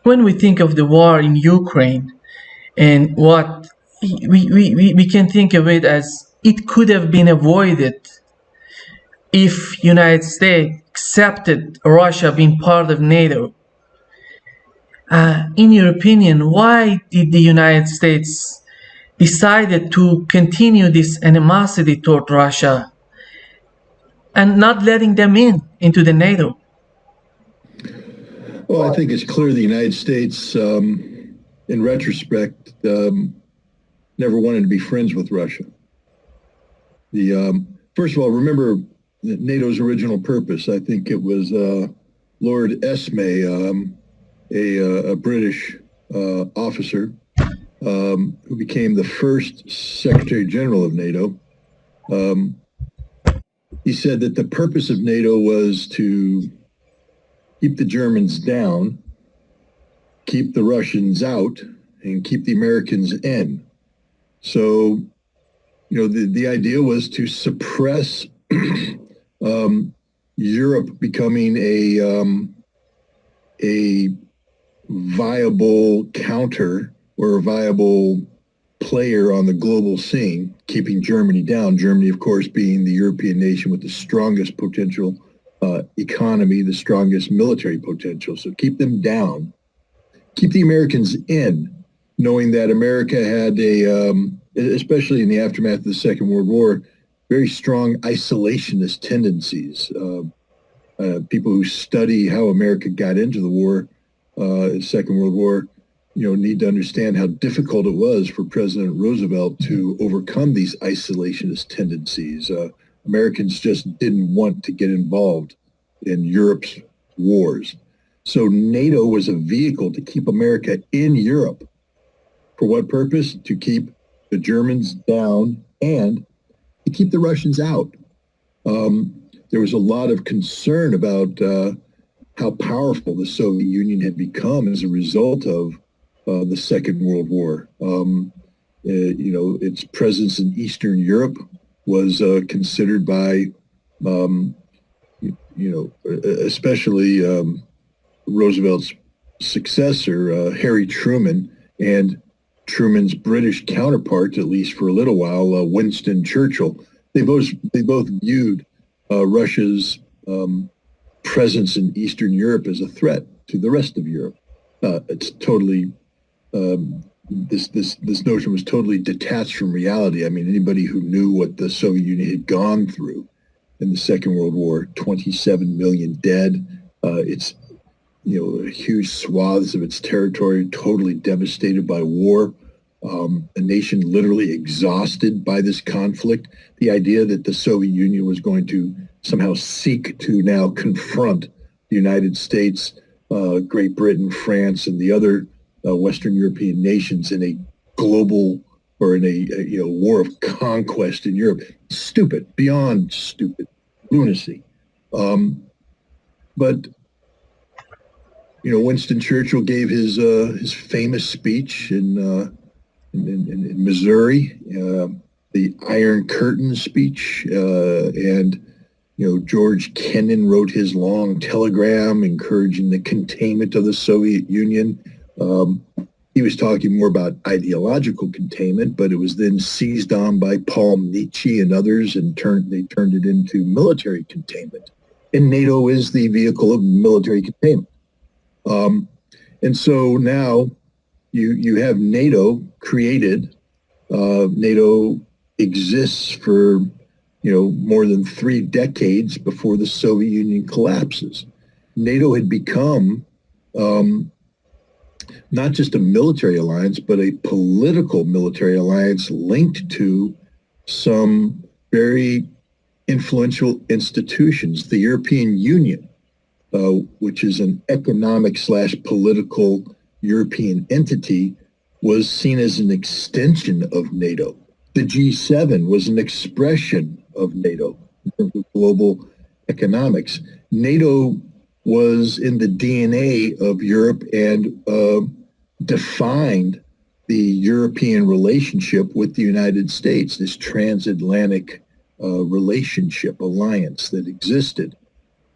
when we think of the war in Ukraine and what we can think of it as it could have been avoided if United States accepted Russia being part of NATO. In your opinion, why did the United States decided to continue this animosity toward Russia and not letting them into the NATO? Well, I think it's clear the United States, in retrospect, never wanted to be friends with Russia. First of all, remember NATO's original purpose. I think it was Lord Esme, a British officer who became the first Secretary General of NATO. He said that the purpose of NATO was to keep the Germans down, keep the Russians out, and keep the Americans in. So, the idea was to suppress Europe becoming a viable counter or a viable player on the global scene, keeping Germany down. Germany, of course, being the European nation with the strongest potential economy, the strongest military potential. So keep them down, keep the Americans in, knowing that America had especially in the aftermath of the Second World War, very strong isolationist tendencies. People who study how America got into the war, the Second World War, need to understand how difficult it was for President Roosevelt to overcome these isolationist tendencies. Americans just didn't want to get involved in Europe's wars. So NATO was a vehicle to keep America in Europe. For what purpose? To keep the Germans down and to keep the Russians out. There was a lot of concern about how powerful the Soviet Union had become as a result of the Second World War. Its presence in Eastern Europe was considered by, especially Roosevelt's successor, Harry Truman, and Truman's British counterpart, at least for a little while, Winston Churchill. They both viewed Russia's presence in Eastern Europe as a threat to the rest of Europe. It's totally this notion was totally detached from reality. I mean, anybody who knew what the Soviet Union had gone through in the Second World War, 27 million dead. It's huge swaths of its territory totally devastated by war. A nation literally exhausted by this conflict. The idea that the Soviet Union was going to somehow seek to now confront the United States, Great Britain, France, and the other Western European nations in a global or in a war of conquest in Europe. Stupid, beyond stupid, lunacy. But Winston Churchill gave his famous speech in Missouri, the Iron Curtain speech, and George Kennan wrote his long telegram encouraging the containment of the Soviet Union. He was talking more about ideological containment, but it was then seized on by Paul Nietzsche and others, and they turned it into military containment. And NATO is the vehicle of military containment. And so now you have NATO created. NATO exists for more than 3 decades before the Soviet Union collapses. NATO had become not just a military alliance, but a political military alliance linked to some very influential institutions. The European Union, which is an economic/political European entity, was seen as an extension of NATO. The G7 was an expression of NATO in terms of global economics. NATO was in the DNA of Europe and defined the European relationship with the United States, this transatlantic relationship, alliance that existed.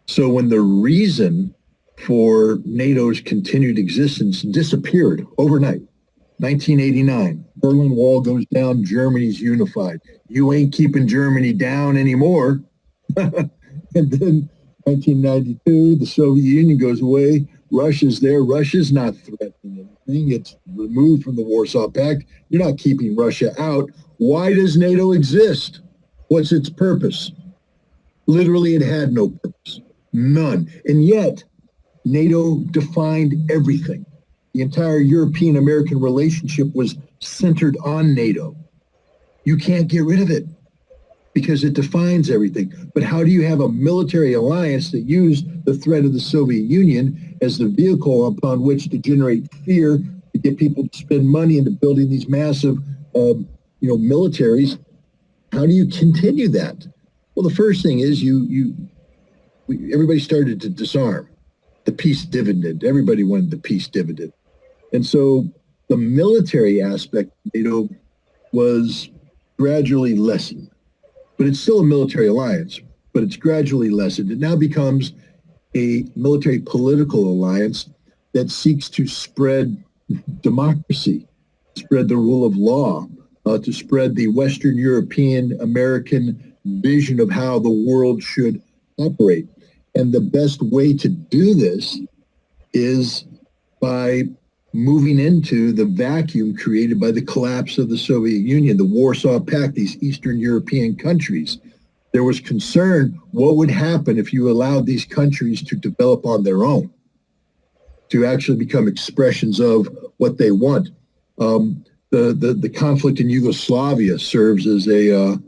So when the reason for NATO's continued existence disappeared overnight. 1989, Berlin Wall goes down, Germany's unified. You ain't keeping Germany down anymore. And then 1992, the Soviet Union goes away. Russia's there. Russia's not threatening anything. It's removed from the Warsaw Pact. You're not keeping Russia out. Why does NATO exist? What's its purpose? Literally, it had no purpose. None. And yet, NATO defined everything. The entire European-American relationship was centered on NATO. You can't get rid of it because it defines everything. But how do you have a military alliance that used the threat of the Soviet Union as the vehicle upon which to generate fear, to get people to spend money into building these massive, militaries? How do you continue that? Well, the first thing is everybody started to disarm. The peace dividend. Everybody wanted the peace dividend. And so the military aspect of NATO was gradually lessened. But it's still a military alliance, but it's gradually lessened. It now becomes a military political alliance that seeks to spread democracy, spread the rule of law, to spread the Western European American vision of how the world should operate. And the best way to do this is by moving into the vacuum created by the collapse of the Soviet Union, the Warsaw Pact, these Eastern European countries. There was concern what would happen if you allowed these countries to develop on their own, to actually become expressions of what they want. The conflict in Yugoslavia serves as an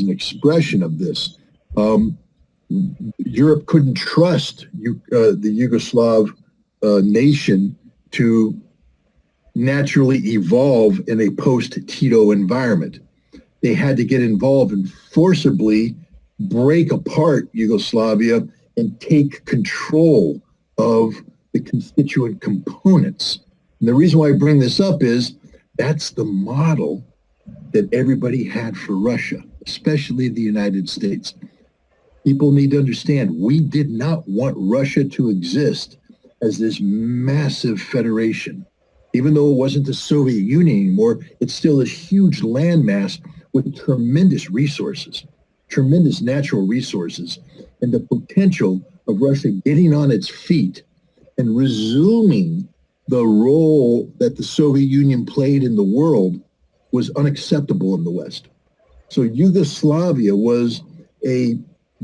expression of this. Europe couldn't trust the Yugoslav nation to naturally evolve in a post-Tito environment. They had to get involved and forcibly break apart Yugoslavia and take control of the constituent components. And the reason why I bring this up is that's the model that everybody had for Russia, especially the United States. People need to understand we did not want Russia to exist as this massive federation. Even though it wasn't the Soviet Union anymore, it's still a huge landmass with tremendous resources, tremendous natural resources, and the potential of Russia getting on its feet and resuming the role that the Soviet Union played in the world was unacceptable in the West. So Yugoslavia was a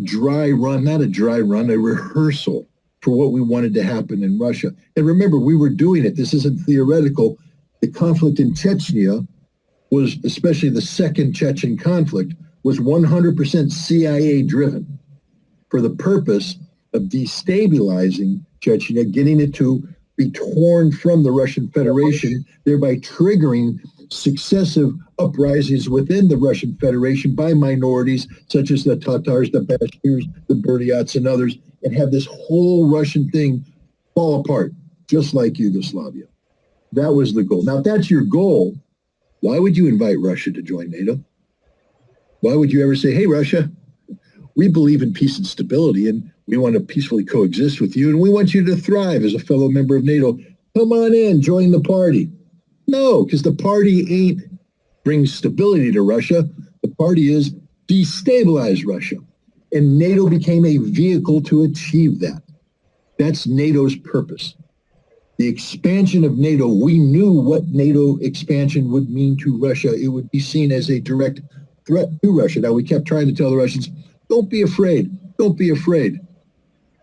dry run, not a dry run, a rehearsal for what we wanted to happen in Russia. And remember, we were doing it. This isn't theoretical. The conflict in Chechnya was, especially the second Chechen conflict, was 100% CIA driven for the purpose of destabilizing Chechnya, getting it to be torn from the Russian Federation, thereby triggering successive uprisings within the Russian Federation by minorities such as the Tatars, the Bashirs, the Buryats, and others, and have this whole Russian thing fall apart, just like Yugoslavia. That was the goal. Now, if that's your goal, why would you invite Russia to join NATO? Why would you ever say, hey, Russia, we believe in peace and stability, and we want to peacefully coexist with you, and we want you to thrive as a fellow member of NATO. Come on in, join the party. No, because the party ain't bring stability to Russia. The party is destabilize Russia. And NATO became a vehicle to achieve that. That's NATO's purpose. The expansion of NATO, we knew what NATO expansion would mean to Russia. It would be seen as a direct threat to Russia. Now, we kept trying to tell the Russians, don't be afraid. Don't be afraid.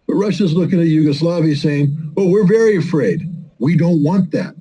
But Russia's looking at Yugoslavia saying, oh, we're very afraid. We don't want that.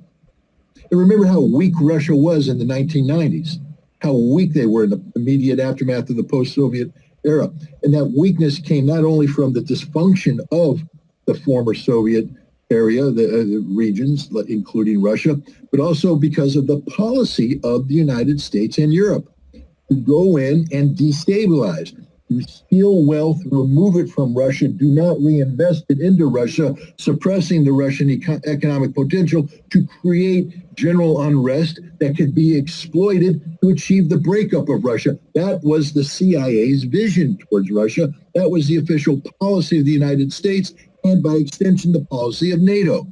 And remember how weak Russia was in the 1990s, how weak they were in the immediate aftermath of the post-Soviet era. And that weakness came not only from the dysfunction of the former Soviet area, the regions, including Russia, but also because of the policy of the United States and Europe to go in and destabilize, to steal wealth, remove it from Russia, do not reinvest it into Russia, suppressing the Russian economic potential to create general unrest that could be exploited to achieve the breakup of Russia. That was the CIA's vision towards Russia. That was the official policy of the United States and by extension, the policy of NATO.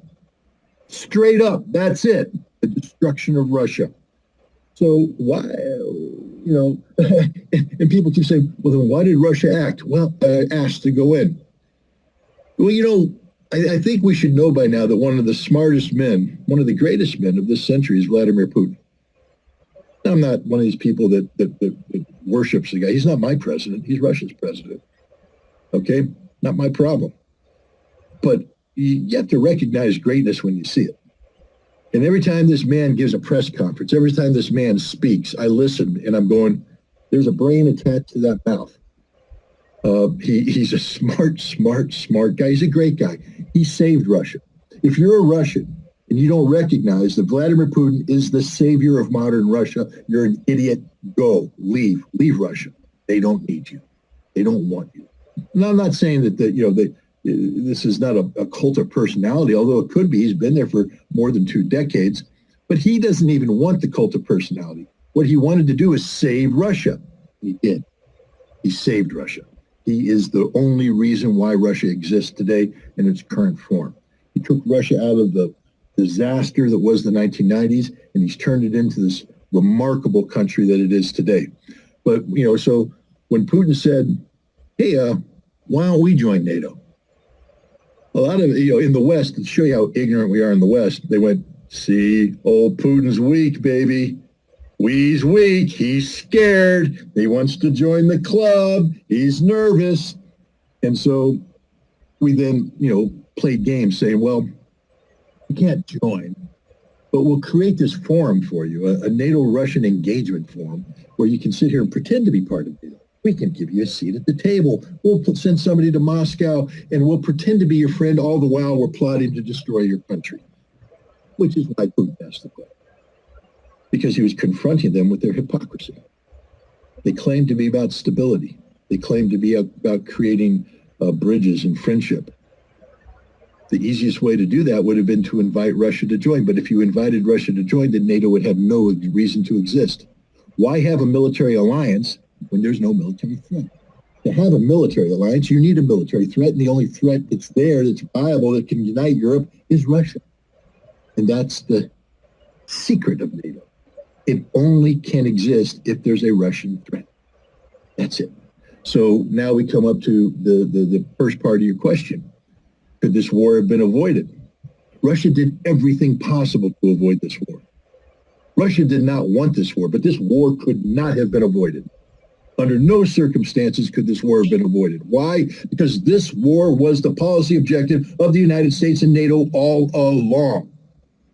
Straight up, that's it. The destruction of Russia. So why, and people keep saying, well, then why did Russia act? Well, asked to go in. Well, I think we should know by now that one of the smartest men, one of the greatest men of this century is Vladimir Putin. I'm not one of these people that worships the guy. He's not my president. He's Russia's president. Okay? Not my problem. But you have to recognize greatness when you see it. And every time this man gives a press conference, every time this man speaks, I listen and I'm going, there's a brain attached to that mouth. He's a smart guy. He's a great guy. He saved Russia. If you're a Russian and you don't recognize that Vladimir Putin is the savior of modern Russia, you're an idiot. Go, leave Russia. They don't need you. They don't want you. And I'm not saying that this is not a cult of personality, although it could be. He's been there for more than 2 decades, but he doesn't even want the cult of personality. What he wanted to do is save Russia. He did. He saved Russia. He is the only reason why Russia exists today in its current form. He took Russia out of the disaster that was the 1990s, and he's turned it into this remarkable country that it is today. But, so when Putin said, hey, why don't we join NATO? A lot of, in the West, to show you how ignorant we are in the West, they went, see, old Putin's weak, baby. He's weak. He's scared. He wants to join the club. He's nervous. And so we then, played games saying, well, you can't join, but we'll create this forum for you, a NATO-Russian engagement forum, where you can sit here and pretend to be part of NATO. We can give you a seat at the table. We'll send somebody to Moscow, and we'll pretend to be your friend all the while we're plotting to destroy your country, which is why Putin has to quit, because he was confronting them with their hypocrisy. They claimed to be about stability. They claimed to be about creating bridges and friendship. The easiest way to do that would have been to invite Russia to join. But if you invited Russia to join, then NATO would have no reason to exist. Why have a military alliance when there's no military threat? To have a military alliance, you need a military threat, and the only threat that's there, that's viable, that can unite Europe is Russia. And that's the secret of NATO. It only can exist if there's a Russian threat. That's it. So now we come up to the first part of your question. Could this war have been avoided? Russia did everything possible to avoid this war. Russia did not want this war, but this war could not have been avoided. Under no circumstances could this war have been avoided. Why? Because this war was the policy objective of the United States and NATO all along.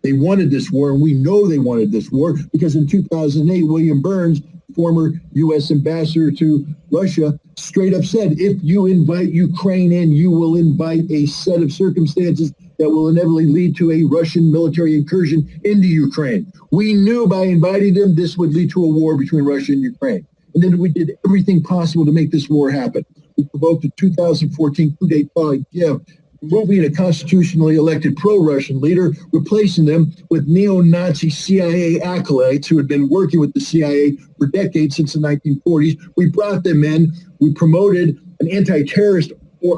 They wanted this war, and we know they wanted this war because in 2008, William Burns, former U.S. ambassador to Russia, straight up said, if you invite Ukraine in, you will invite a set of circumstances that will inevitably lead to a Russian military incursion into Ukraine. We knew by inviting them, this would lead to a war between Russia and Ukraine. And then we did everything possible to make this war happen. We provoked a 2014 coup d'etat in Kiev, removing a constitutionally elected pro-Russian leader, replacing them with neo-Nazi CIA acolytes who had been working with the CIA for decades since the 1940s. We brought them in. We promoted an anti-terrorist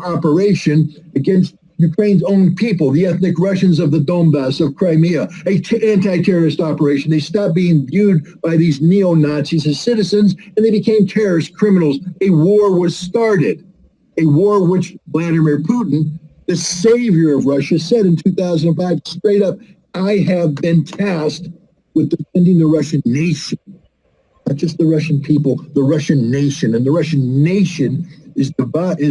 operation against Ukraine's own people, the ethnic Russians of the Donbass, of Crimea, anti-terrorist operation. They stopped being viewed by these neo-Nazis as citizens, and they became terrorist criminals. A war was started, a war which Vladimir Putin, the savior of Russia, said in 2005, straight up, I have been tasked with defending the Russian nation, not just the Russian people, the Russian nation. And the Russian nation is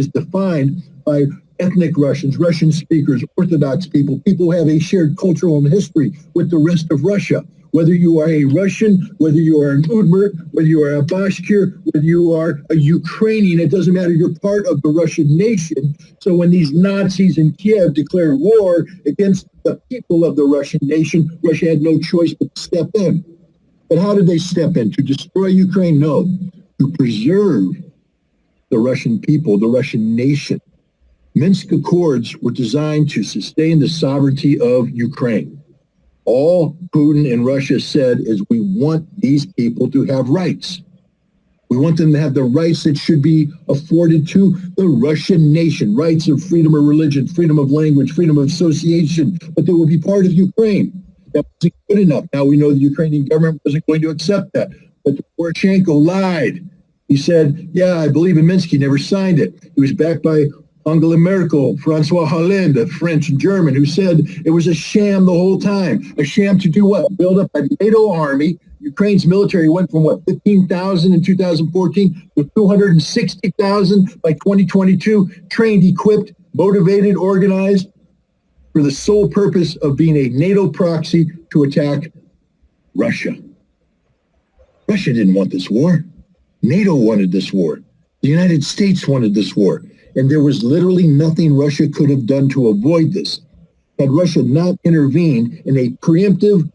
defined by ethnic Russians, Russian speakers, Orthodox people, people who have a shared cultural and history with the rest of Russia. Whether you are a Russian, whether you are an Udmurt, whether you are a Bashkir, whether you are a Ukrainian, it doesn't matter. You're part of the Russian nation. So when these Nazis in Kiev declared war against the people of the Russian nation, Russia had no choice but to step in. But how did they step in? To destroy Ukraine? No. To preserve the Russian people, the Russian nation. Minsk Accords were designed to sustain the sovereignty of Ukraine. All Putin and Russia said is we want these people to have rights. We want them to have the rights that should be afforded to the Russian nation, rights of freedom of religion, freedom of language, freedom of association, but they will be part of Ukraine. That wasn't good enough. Now we know the Ukrainian government wasn't going to accept that. But Poroshenko lied. He said, yeah, I believe in Minsk. He never signed it. He was backed by Angela Merkel, Francois Hollande, a French and German, who said it was a sham the whole time. A sham to do what? Build up a NATO army. Ukraine's military went from, 15,000 in 2014 to 260,000 by 2022, trained, equipped, motivated, organized for the sole purpose of being a NATO proxy to attack Russia. Russia didn't want this war. NATO wanted this war. The United States wanted this war. And there was literally nothing Russia could have done to avoid this. Had Russia not intervened in a preemptive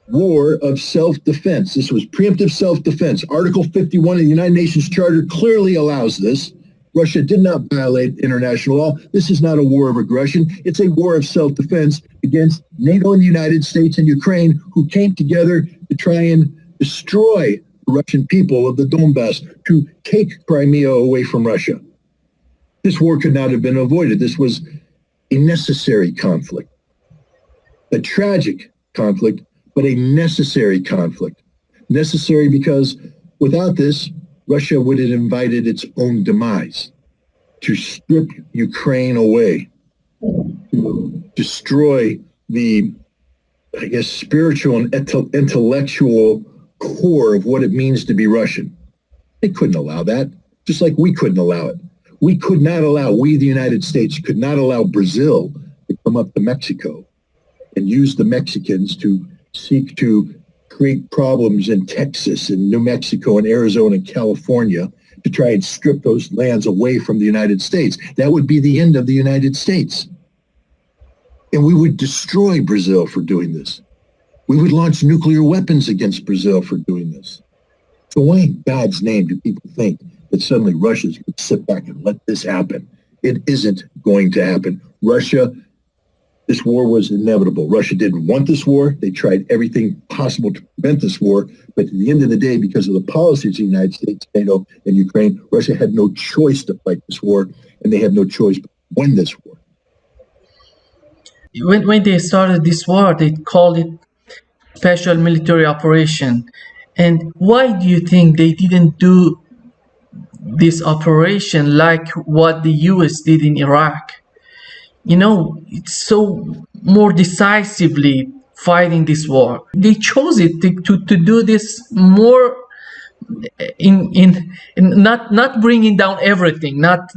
war of self-defense. This was preemptive self-defense. Article 51 of the United Nations Charter clearly allows this. Russia did not violate international law. This is not a war of aggression. It's a war of self-defense against NATO and the United States and Ukraine, who came together to try and destroy the Russian people of the Donbass, to take Crimea away from Russia. This war could not have been avoided. This was a necessary conflict, a tragic conflict, but a necessary conflict. Necessary because without this, Russia would have invited its own demise, to strip Ukraine away, to destroy the, spiritual and intellectual core of what it means to be Russian. They couldn't allow that, just like we couldn't allow it. We, the United States, could not allow Brazil to come up to Mexico and use the Mexicans to seek to create problems in Texas and New Mexico and Arizona and California to try and strip those lands away from the United States. That would be the end of the United States. And we would destroy Brazil for doing this. We would launch nuclear weapons against Brazil for doing this. So why in God's name do people think that suddenly Russia's going to sit back and let this happen? It isn't going to happen. This war was inevitable. Russia didn't want this war. They tried everything possible to prevent this war. But at the end of the day, because of the policies of the United States, NATO, and Ukraine, Russia had no choice to fight this war, and they have no choice but to win this war. When they started this war, they called it special military operation. And why do you think they didn't do this operation like what the US did in Iraq? It's so more decisively fighting this war. They chose it to do this more in not bringing down everything, not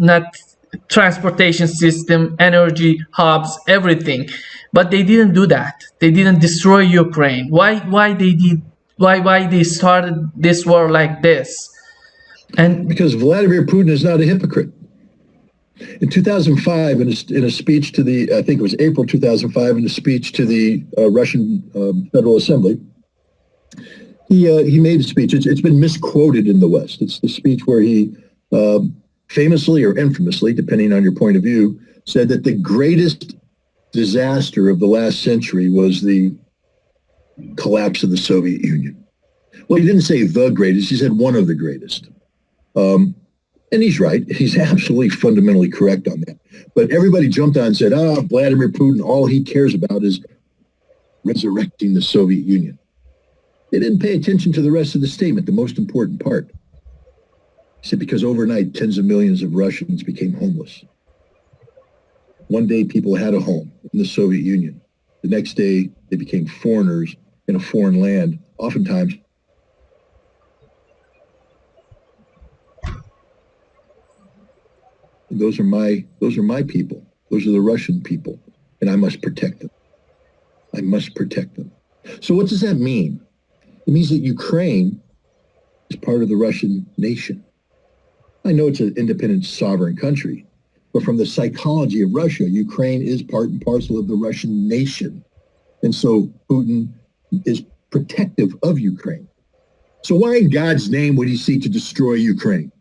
transportation system, energy hubs, everything, but they didn't do that. They didn't destroy Ukraine. Why they started this war like this? And because Vladimir Putin is not a hypocrite. In 2005, in a speech to the, I think it was April 2005, in a speech to the Russian Federal Assembly, he made a speech. It's been misquoted in the West. It's the speech where he famously or infamously, depending on your point of view, said that the greatest disaster of the last century was the collapse of the Soviet Union. Well, he didn't say the greatest. He said one of the greatest. And he's right. He's absolutely fundamentally correct on that. But everybody jumped on and said, Vladimir Putin, all he cares about is resurrecting the Soviet Union. They didn't pay attention to the rest of the statement, the most important part. He said, because overnight, tens of millions of Russians became homeless. One day, people had a home in the Soviet Union. The next day, they became foreigners in a foreign land, oftentimes those are my people. Those are the Russian people, and I must protect them. I must protect them. So what does that mean? It means that Ukraine is part of the Russian nation. I know it's an independent sovereign country, but from the psychology of Russia, Ukraine is part and parcel of the Russian nation. And so Putin is protective of Ukraine. So why in God's name would he seek to destroy Ukraine?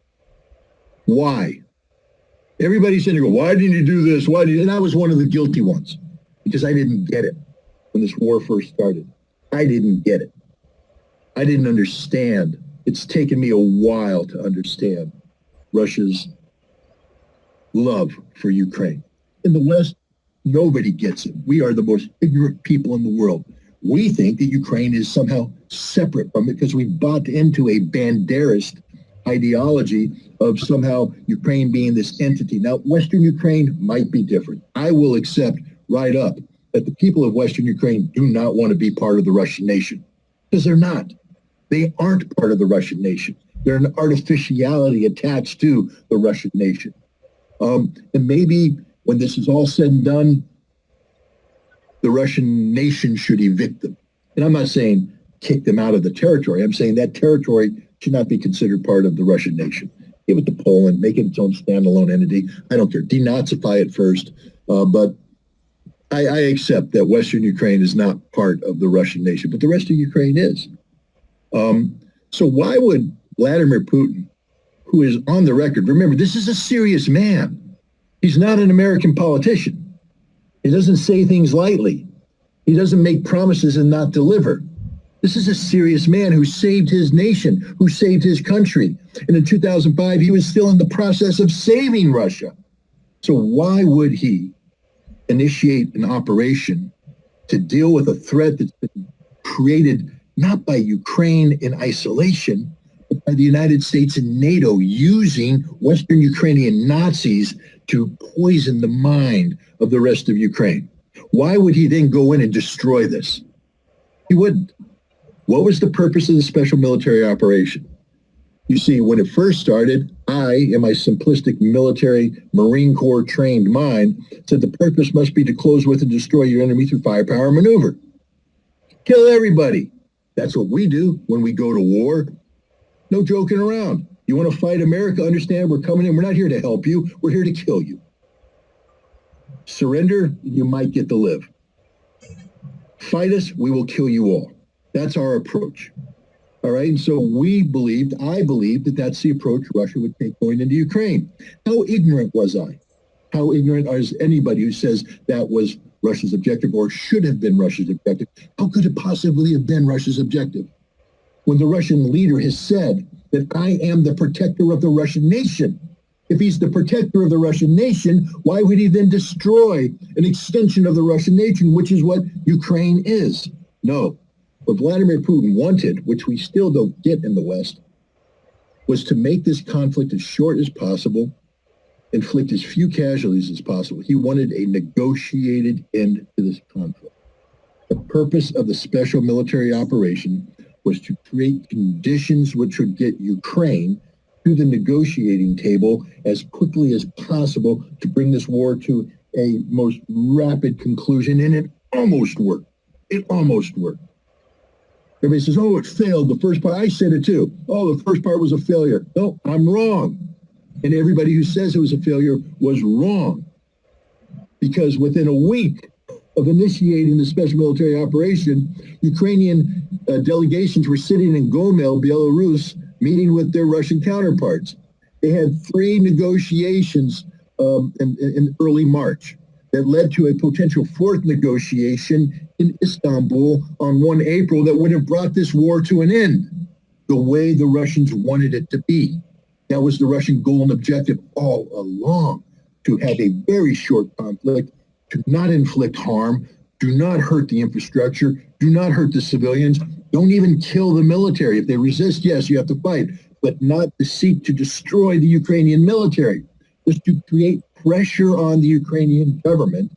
Why? Everybody's saying, why didn't you do this? And I was one of the guilty ones because I didn't get it when this war first started. I didn't get it. I didn't understand it's taken me a while to understand Russia's love for Ukraine. In the West, nobody gets it. We are the most ignorant people in the world. We think that Ukraine is somehow separate from it because we've bought into a Banderist ideology of somehow Ukraine being this entity. Now, Western Ukraine might be different. I will accept right up that the people of Western Ukraine do not want to be part of the Russian nation because they're not. They aren't part of the Russian nation. They're an artificiality attached to the Russian nation. And maybe when this is all said and done, the Russian nation should evict them. And I'm not saying kick them out of the territory. I'm saying that territory should not be considered part of the Russian nation. Give it to Poland, make it its own standalone entity. I don't care. Denazify it first. But I accept that Western Ukraine is not part of the Russian nation, but the rest of Ukraine is. So why would Vladimir Putin, who is on the record, remember, this is a serious man. He's not an American politician. He doesn't say things lightly. He doesn't make promises and not deliver. This is a serious man who saved his nation, who saved his country. And in 2005, he was still in the process of saving Russia. So why would he initiate an operation to deal with a threat that's been created not by Ukraine in isolation, but by the United States and NATO using Western Ukrainian Nazis to poison the mind of the rest of Ukraine? Why would he then go in and destroy this? He wouldn't. What was the purpose of the special military operation? You see, when it first started, I, in my simplistic military Marine Corps trained mind, said the purpose must be to close with and destroy your enemy through firepower maneuver. Kill everybody. That's what we do when we go to war. No joking around. You want to fight America? Understand we're coming in. We're not here to help you. We're here to kill you. Surrender, you might get to live. Fight us, we will kill you all. That's our approach. All right. And so I believed that that's the approach Russia would take going into Ukraine. How ignorant was I? How ignorant is anybody who says that was Russia's objective or should have been Russia's objective? How could it possibly have been Russia's objective when the Russian leader has said that I am the protector of the Russian nation? If he's the protector of the Russian nation, why would he then destroy an extension of the Russian nation, which is what Ukraine is? No. What Vladimir Putin wanted, which we still don't get in the West, was to make this conflict as short as possible, inflict as few casualties as possible. He wanted a negotiated end to this conflict. The purpose of the special military operation was to create conditions which would get Ukraine to the negotiating table as quickly as possible to bring this war to a most rapid conclusion. And it almost worked. It almost worked. Everybody says, oh, it failed. The first part, I said it too. Oh, the first part was a failure. No, I'm wrong. And everybody who says it was a failure was wrong. Because within a week of initiating the special military operation, Ukrainian delegations were sitting in Gomel, Belarus, meeting with their Russian counterparts. They had 3 negotiations in early March that led to a potential 4th negotiation in Istanbul on 1 April that would have brought this war to an end the way the Russians wanted it to be. That was the Russian goal and objective all along, to have a very short conflict, to not inflict harm, do not hurt the infrastructure, do not hurt the civilians, don't even kill the military. If they resist, yes, you have to fight, but not to seek to destroy the Ukrainian military. Just to create pressure on the Ukrainian government,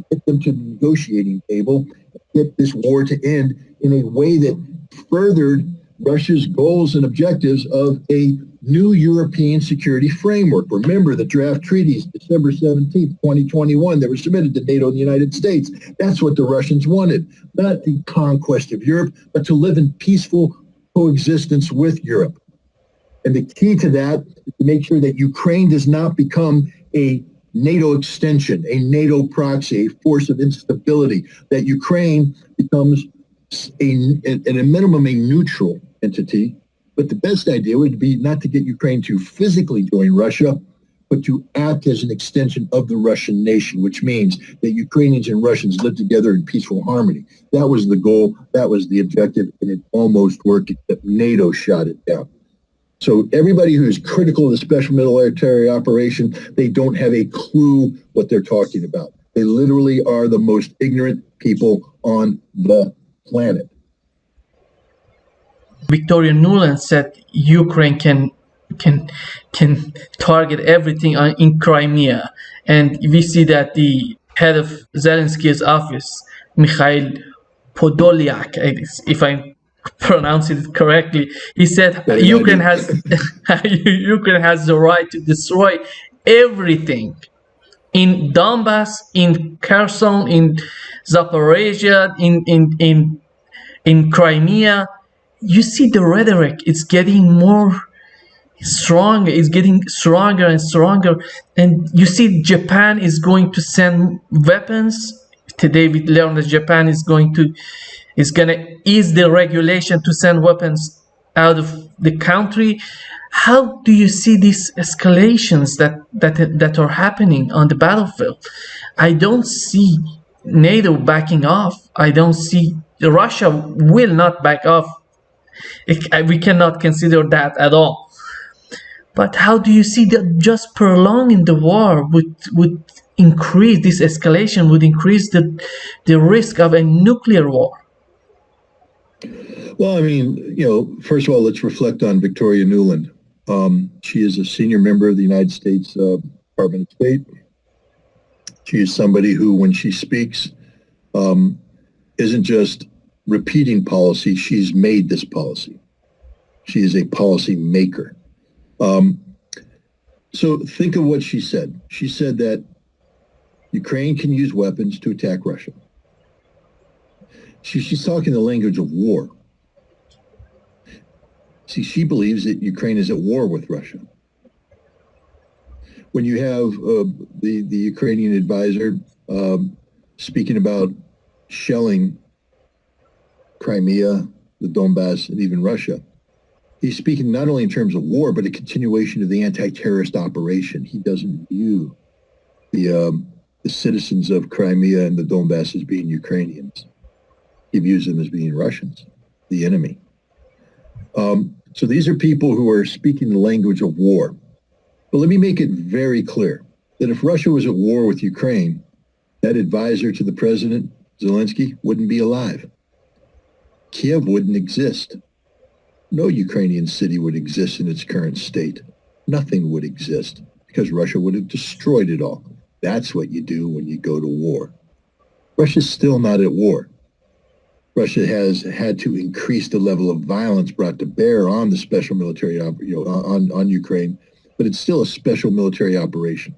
get them to the negotiating table, get this war to end in a way that furthered Russia's goals and objectives of a new European security framework. Remember the draft treaties, December 17th, 2021, that were submitted to NATO and the United States. That's what the Russians wanted, not the conquest of Europe, but to live in peaceful coexistence with Europe. And the key to that is to make sure that Ukraine does not become a NATO extension, a NATO proxy, a force of instability, that Ukraine becomes at a minimum a neutral entity. But the best idea would be not to get Ukraine to physically join Russia, but to act as an extension of the Russian nation, which means that Ukrainians and Russians live together in peaceful harmony. That was the goal. That was the objective. And it almost worked, except NATO shot it down. So everybody who's critical of the special military operation, they don't have a clue what they're talking about. They literally are the most ignorant people on the planet. Victoria Nuland said Ukraine can can target everything in Crimea, and we see that the head of Zelensky's office, Mikhail Podolyak, if I pronounce it correctly, he said Ukraine has Ukraine has the right to destroy everything in Donbass, in Kherson, in Zaporizhia, in Crimea. You see the rhetoric, it's getting more stronger, it's getting stronger and stronger. And you see Japan is going to send weapons. Today we learned that Japan is going to ease the regulation to send weapons out of the country. How do you see these escalations that are happening on the battlefield? I don't see NATO backing off. I don't see Russia will not back off. We cannot consider that at all. But how do you see that just prolonging the war would increase this escalation, would increase the risk of a nuclear war? Well, I mean, first of all, let's reflect on Victoria Nuland. She is a senior member of the United States Department of State. She is somebody who, when she speaks, isn't just repeating policy, she's made this policy. She is a policy maker. So think of what she said. She said that Ukraine can use weapons to attack Russia. She's talking the language of war. See, she believes that Ukraine is at war with Russia. When you have the Ukrainian advisor speaking about shelling Crimea, the Donbass, and even Russia, he's speaking not only in terms of war, but a continuation of the anti-terrorist operation. He doesn't view the citizens of Crimea and the Donbass as being Ukrainians. He views them as being Russians, the enemy. So these are people who are speaking the language of war. But let me make it very clear that if Russia was at war with Ukraine, that advisor to the president, Zelensky, wouldn't be alive. Kiev wouldn't exist. No Ukrainian city would exist in its current state. Nothing would exist because Russia would have destroyed it all. That's what you do when you go to war. Russia's still not at war. Russia has had to increase the level of violence brought to bear on the special military, on Ukraine, but it's still a special military operation.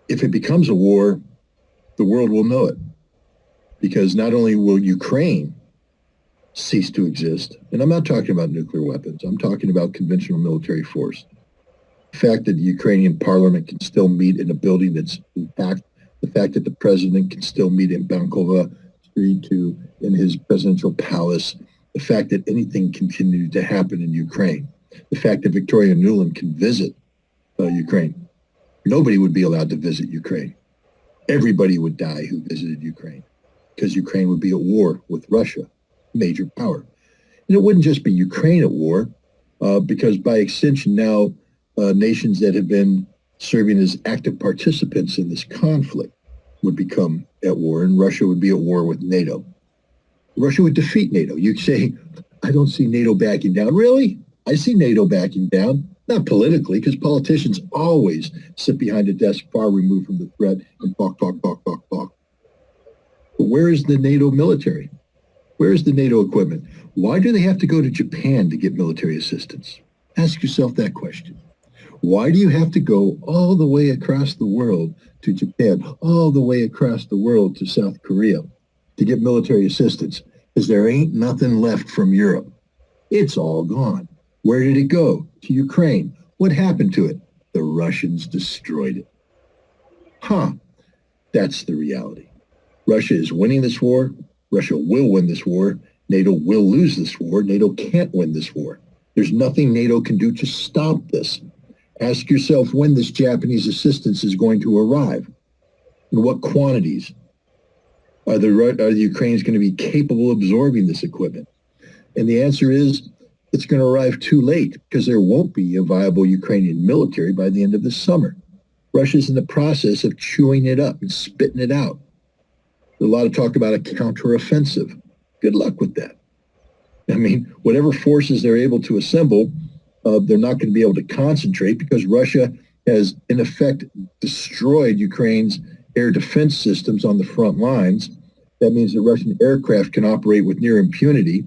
If it becomes a war, the world will know it, because not only will Ukraine cease to exist, and I'm not talking about nuclear weapons, I'm talking about conventional military force. The fact that the Ukrainian parliament can still meet in a building that's intact, the fact that the president can still meet in Bankova Street in his presidential palace, the fact that anything continued to happen in Ukraine, the fact that Victoria Nuland can visit Ukraine. Nobody would be allowed to visit Ukraine. Everybody would die who visited Ukraine, because Ukraine would be at war with Russia, major power. And it wouldn't just be Ukraine at war, because by extension now, nations that have been serving as active participants in this conflict would become at war, and Russia would be at war with NATO. Russia would defeat NATO. You say, I don't see NATO backing down. Really? I see NATO backing down. Not politically, because politicians always sit behind a desk far removed from the threat and talk. But where is the NATO military? Where is the NATO equipment? Why do they have to go to Japan to get military assistance? Ask yourself that question. Why do you have to go all the way across the world to Japan, all the way across the world to South Korea to get military assistance? Because there ain't nothing left from Europe. It's all gone. Where did it go? To Ukraine. What happened to it? The Russians destroyed it. That's the reality. Russia is winning this war. Russia will win this war. NATO will lose this war. NATO can't win this war. There's nothing NATO can do to stop this. Ask yourself when this Japanese assistance is going to arrive. In what quantities? Are the Ukrainians going to be capable of absorbing this equipment? And the answer is, it's going to arrive too late because there won't be a viable Ukrainian military by the end of the summer. Russia's in the process of chewing it up and spitting it out. There's a lot of talk about a counteroffensive. Good luck with that. I mean, whatever forces they're able to assemble, they're not going to be able to concentrate because Russia has, in effect, destroyed Ukraine's air defense systems on the front lines. That means that Russian aircraft can operate with near impunity,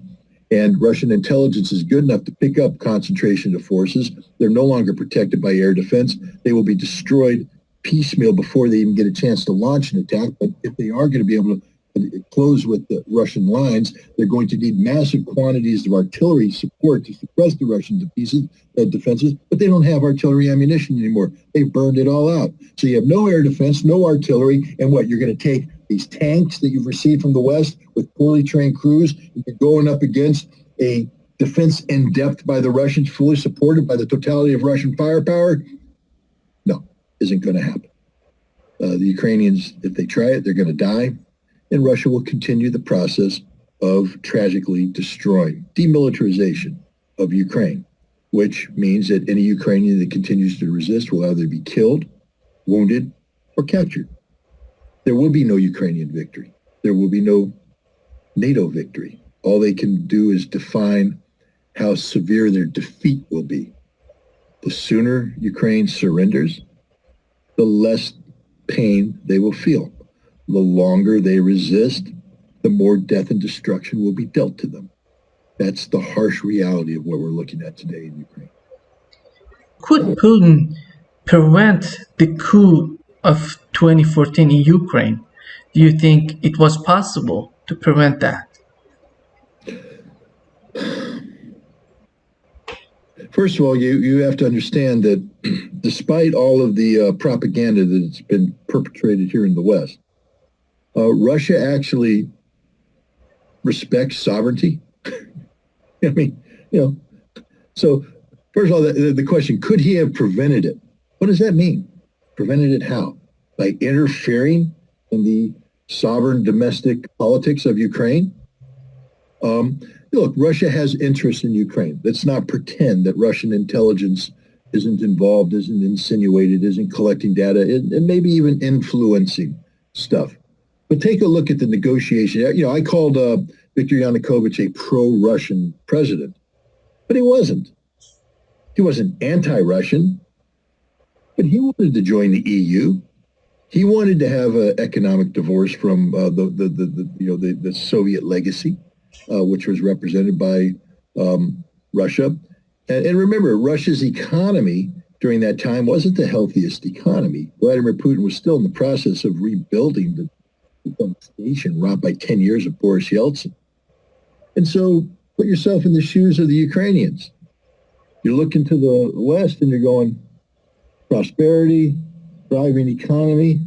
and Russian intelligence is good enough to pick up concentration of forces. They're no longer protected by air defense. They will be destroyed piecemeal before they even get a chance to launch an attack. But if they are going to be able to close with the Russian lines, they're going to need massive quantities of artillery support to suppress the Russian defenses, but they don't have artillery ammunition anymore. They've burned it all out. So you have no air defense, no artillery, and what, you're going to take these tanks that you've received from the West with poorly trained crews, and you're going up against a defense in depth by the Russians, fully supported by the totality of Russian firepower? No, isn't going to happen. The Ukrainians, if they try it, they're going to die. And Russia will continue the process of tragically destroying, demilitarization of Ukraine, which means that any Ukrainian that continues to resist will either be killed, wounded, or captured. There will be no Ukrainian victory. There will be no NATO victory. All they can do is define how severe their defeat will be. The sooner Ukraine surrenders, the less pain they will feel. The longer they resist, the more death and destruction will be dealt to them. That's the harsh reality of what we're looking at today in Ukraine. Could Putin prevent the coup of 2014 in Ukraine? Do you think it was possible to prevent that? First of all, you have to understand that despite all of the propaganda that's been perpetrated here in the West, Russia actually respects sovereignty. I mean, so first of all, the question, could he have prevented it? What does that mean? Prevented it how? By interfering in the sovereign domestic politics of Ukraine? Look, Russia has interest in Ukraine. Let's not pretend that Russian intelligence isn't involved, isn't insinuated, isn't collecting data, and maybe even influencing stuff. But take a look at the negotiation. I called Viktor Yanukovych a pro-Russian president, but he wasn't. He wasn't anti-Russian, but he wanted to join the EU. He wanted to have an economic divorce from the Soviet legacy, which was represented by Russia. And remember, Russia's economy during that time wasn't the healthiest economy. Vladimir Putin was still in the process of rebuilding the devastation wrought by 10 years of Boris Yeltsin. And so put yourself in the shoes of the Ukrainians. You're looking to the West and you're going, prosperity, thriving economy.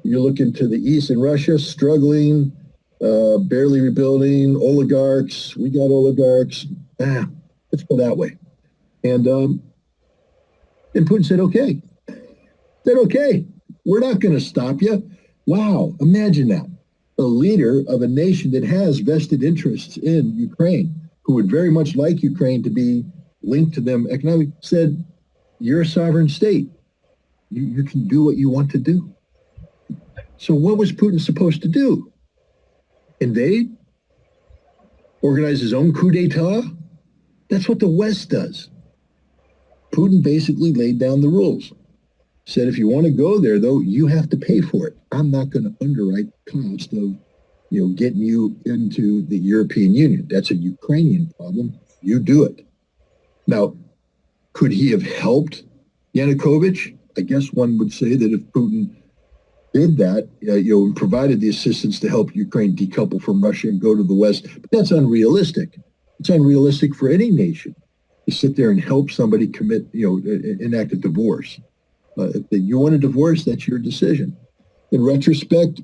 You're looking to the East in Russia, struggling, barely rebuilding, oligarchs. We got oligarchs. Let's go that way. And Putin said, okay. We're not going to stop you. Wow, imagine that. A leader of a nation that has vested interests in Ukraine, who would very much like Ukraine to be linked to them economically, said, you're a sovereign state. You can do what you want to do. So what was Putin supposed to do? Invade? Organize his own coup d'etat? That's what the West does. Putin basically laid down the rules. Said, if you want to go there, though, you have to pay for it. I'm not going to underwrite the cost of, getting you into the European Union. That's a Ukrainian problem. You do it. Now, could he have helped Yanukovych? I guess one would say that if Putin did that, provided the assistance to help Ukraine decouple from Russia and go to the West, but that's unrealistic. It's unrealistic for any nation to sit there and help somebody enact a divorce. If you want a divorce, that's your decision. In retrospect,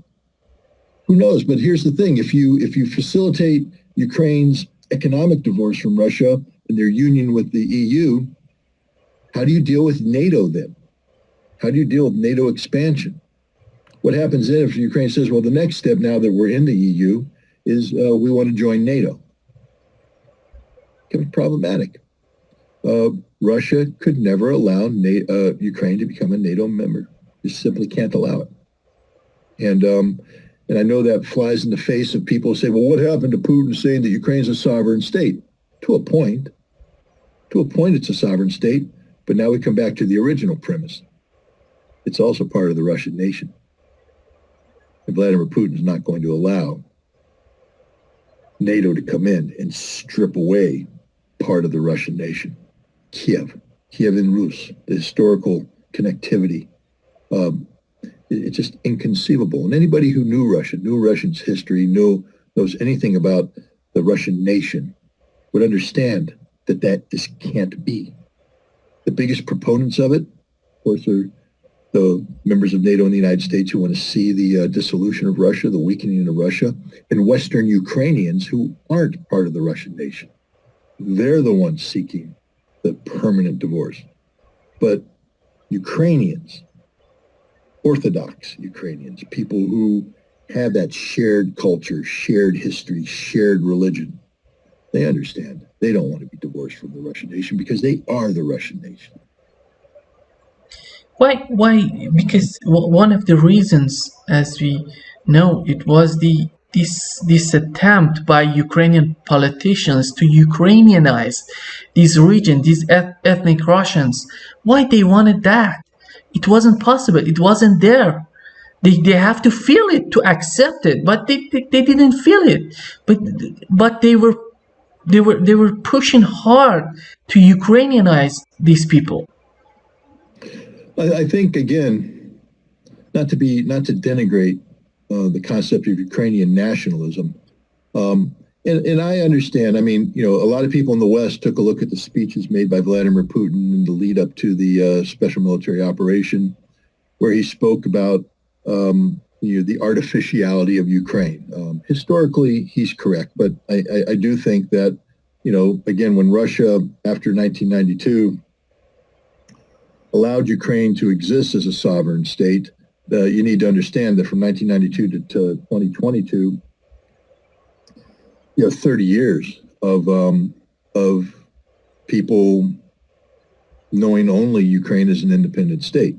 who knows? But here's the thing: if you facilitate Ukraine's economic divorce from Russia and their union with the EU, how do you deal with NATO then? How do you deal with NATO expansion? What happens then if Ukraine says, well, the next step now that we're in the EU is we want to join NATO? becomes problematic. Russia could never allow Ukraine to become a NATO member. Just simply can't allow it. And I know that flies in the face of people who say, well, what happened to Putin saying that Ukraine's a sovereign state? To a point. To a point, it's a sovereign state. But now we come back to the original premise. It's also part of the Russian nation. And Vladimir Putin is not going to allow NATO to come in and strip away part of the Russian nation. Kiev in Rus, the historical connectivity. It's just inconceivable. And anybody who knew Russia, knew Russia's history, knows anything about the Russian nation would understand that this can't be. The biggest proponents of it, of course, are the members of NATO and the United States who want to see the dissolution of Russia, the weakening of Russia, and Western Ukrainians who aren't part of the Russian nation. They're the ones seeking the permanent divorce. But Ukrainians, Orthodox Ukrainians, people who have that shared culture, shared history, shared religion, they understand. They don't want to be divorced from the Russian nation because they are the Russian nation. Why? Because one of the reasons, as we know, it was this attempt by Ukrainian politicians to Ukrainianize this region, these ethnic Russians. Why they wanted that? It wasn't possible. It wasn't there. They have to feel it to accept it, but they didn't feel it. But they were pushing hard to Ukrainianize these people. I think, again, not to denigrate the concept of Ukrainian nationalism. And I understand. I mean, a lot of people in the West took a look at the speeches made by Vladimir Putin in the lead up to the special military operation, where he spoke about the artificiality of Ukraine. Historically, he's correct, but I do think that, again, when Russia, after 1992, allowed Ukraine to exist as a sovereign state, you need to understand that from 1992 to 2022, 30 years of people knowing only Ukraine as an independent state.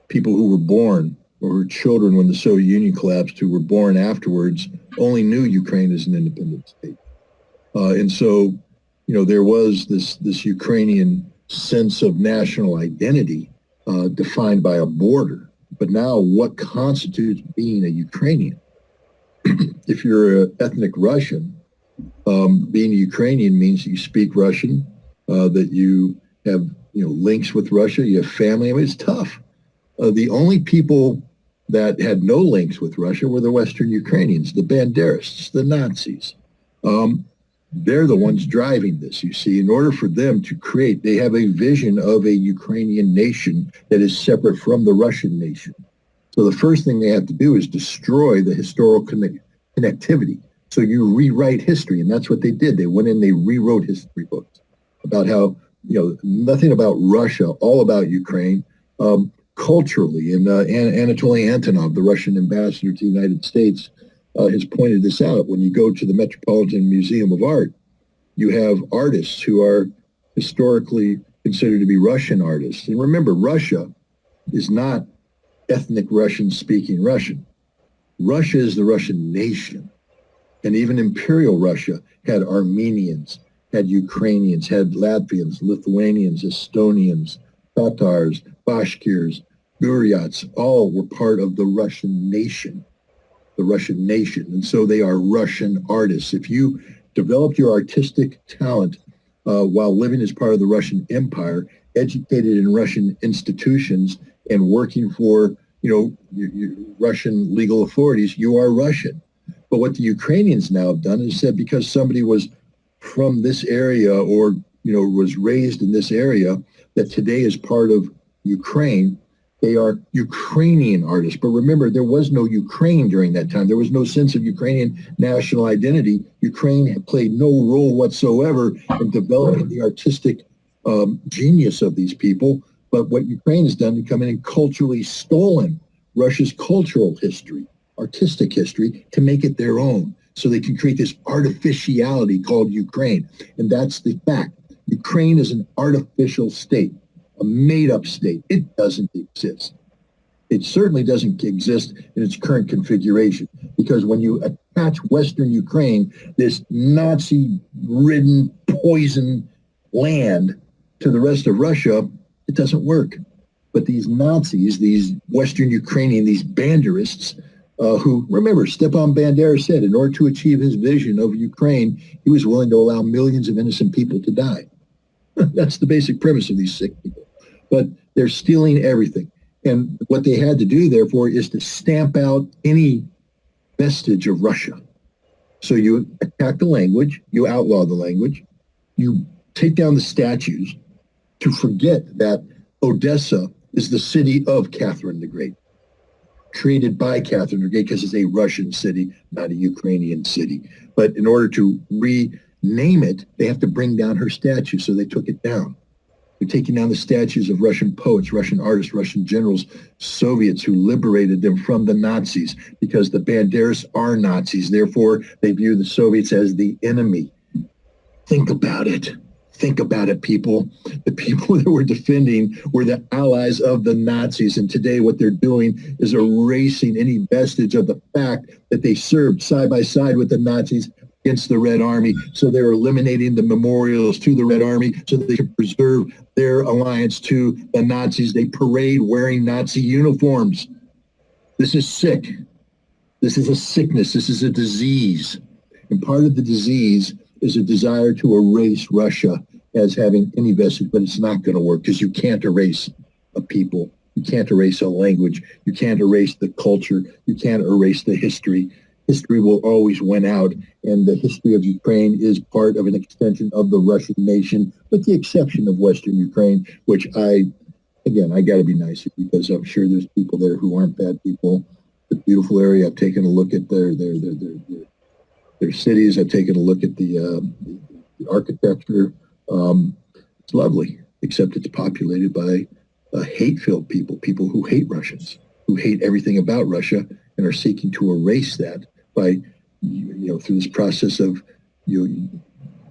People who were born or were children when the Soviet Union collapsed, who were born afterwards, only knew Ukraine as an independent state. And so, there was this Ukrainian sense of national identity defined by a border. But now what constitutes being a Ukrainian? If you're an ethnic Russian, being a Ukrainian means that you speak Russian, that you have links with Russia, you have family. I mean, it's tough. The only people that had no links with Russia were the Western Ukrainians, the Banderists, the Nazis. They're the ones driving this, you see. In order for them to create, they have a vision of a Ukrainian nation that is separate from the Russian nation. So the first thing they have to do is destroy the historical connectivity. So you rewrite history, and that's what they did. They went in, they rewrote history books about how, nothing about Russia, all about Ukraine. Culturally, and Anatoly Antonov, the Russian ambassador to the United States, has pointed this out. When you go to the Metropolitan Museum of Art, you have artists who are historically considered to be Russian artists. And remember, Russia is not ethnic Russian speaking Russian. Russia is the Russian nation. And even Imperial Russia had Armenians, had Ukrainians, had Latvians, Lithuanians, Estonians, Tatars, Bashkirs, Buryats, all were part of the Russian nation. And so they are Russian artists. If you developed your artistic talent while living as part of the Russian Empire, educated in Russian institutions and working for, Russian legal authorities, you are Russian. But what the Ukrainians now have done is said because somebody was from this area or, was raised in this area that today is part of Ukraine, they are Ukrainian artists. But remember, there was no Ukraine during that time. There was no sense of Ukrainian national identity. Ukraine had played no role whatsoever in developing the artistic genius of these people. But what Ukraine has done is come in and culturally stolen Russia's cultural history, artistic history, to make it their own. so they can create this artificiality called Ukraine. And that's the fact. Ukraine is an artificial state, a made-up state. It doesn't exist. It certainly doesn't exist in its current configuration, because when you attach Western Ukraine, this Nazi-ridden poison land, to the rest of Russia, it doesn't work. But these Nazis, these Western Ukrainian, these Banderists, who, remember, Stepan Bandera said in order to achieve his vision of Ukraine, he was willing to allow millions of innocent people to die. That's the basic premise of these sick people. But they're stealing everything. And what they had to do, therefore, is to stamp out any vestige of Russia. So you attack the language, you outlaw the language, you take down the statues to forget that Odessa is the city of Catherine the Great, created by Catherine the Great, because it's a Russian city, not a Ukrainian city. But in order to rename it, they have to bring down her statue, so they took it down. They're taking down the statues of Russian poets, Russian artists, Russian generals, Soviets who liberated them from the Nazis, because the Banderas are Nazis. Therefore, they view the Soviets as the enemy. Think about it. Think about it, people. The people that we're defending were the allies of the Nazis. And today what they're doing is erasing any vestige of the fact that they served side by side with the Nazis against the Red Army. So they're eliminating the memorials to the Red Army so that they can preserve their alliance to the Nazis. They parade wearing Nazi uniforms. This is sick. This is a sickness. This is a disease. And part of the disease is a desire to erase Russia as having any vestige, but it's not going to work, because you can't erase a people. You can't erase a language. You can't erase the culture. You can't erase the history. History will always win out, and the history of Ukraine is part of an extension of the Russian nation, with the exception of Western Ukraine, which I got to be nicer, because I'm sure there's people there who aren't bad people. It's a beautiful area. I've taken a look at their cities. I've taken a look at the architecture. It's lovely, except it's populated by hate-filled people who hate Russians, who hate everything about Russia, and are seeking to erase that by, through this process of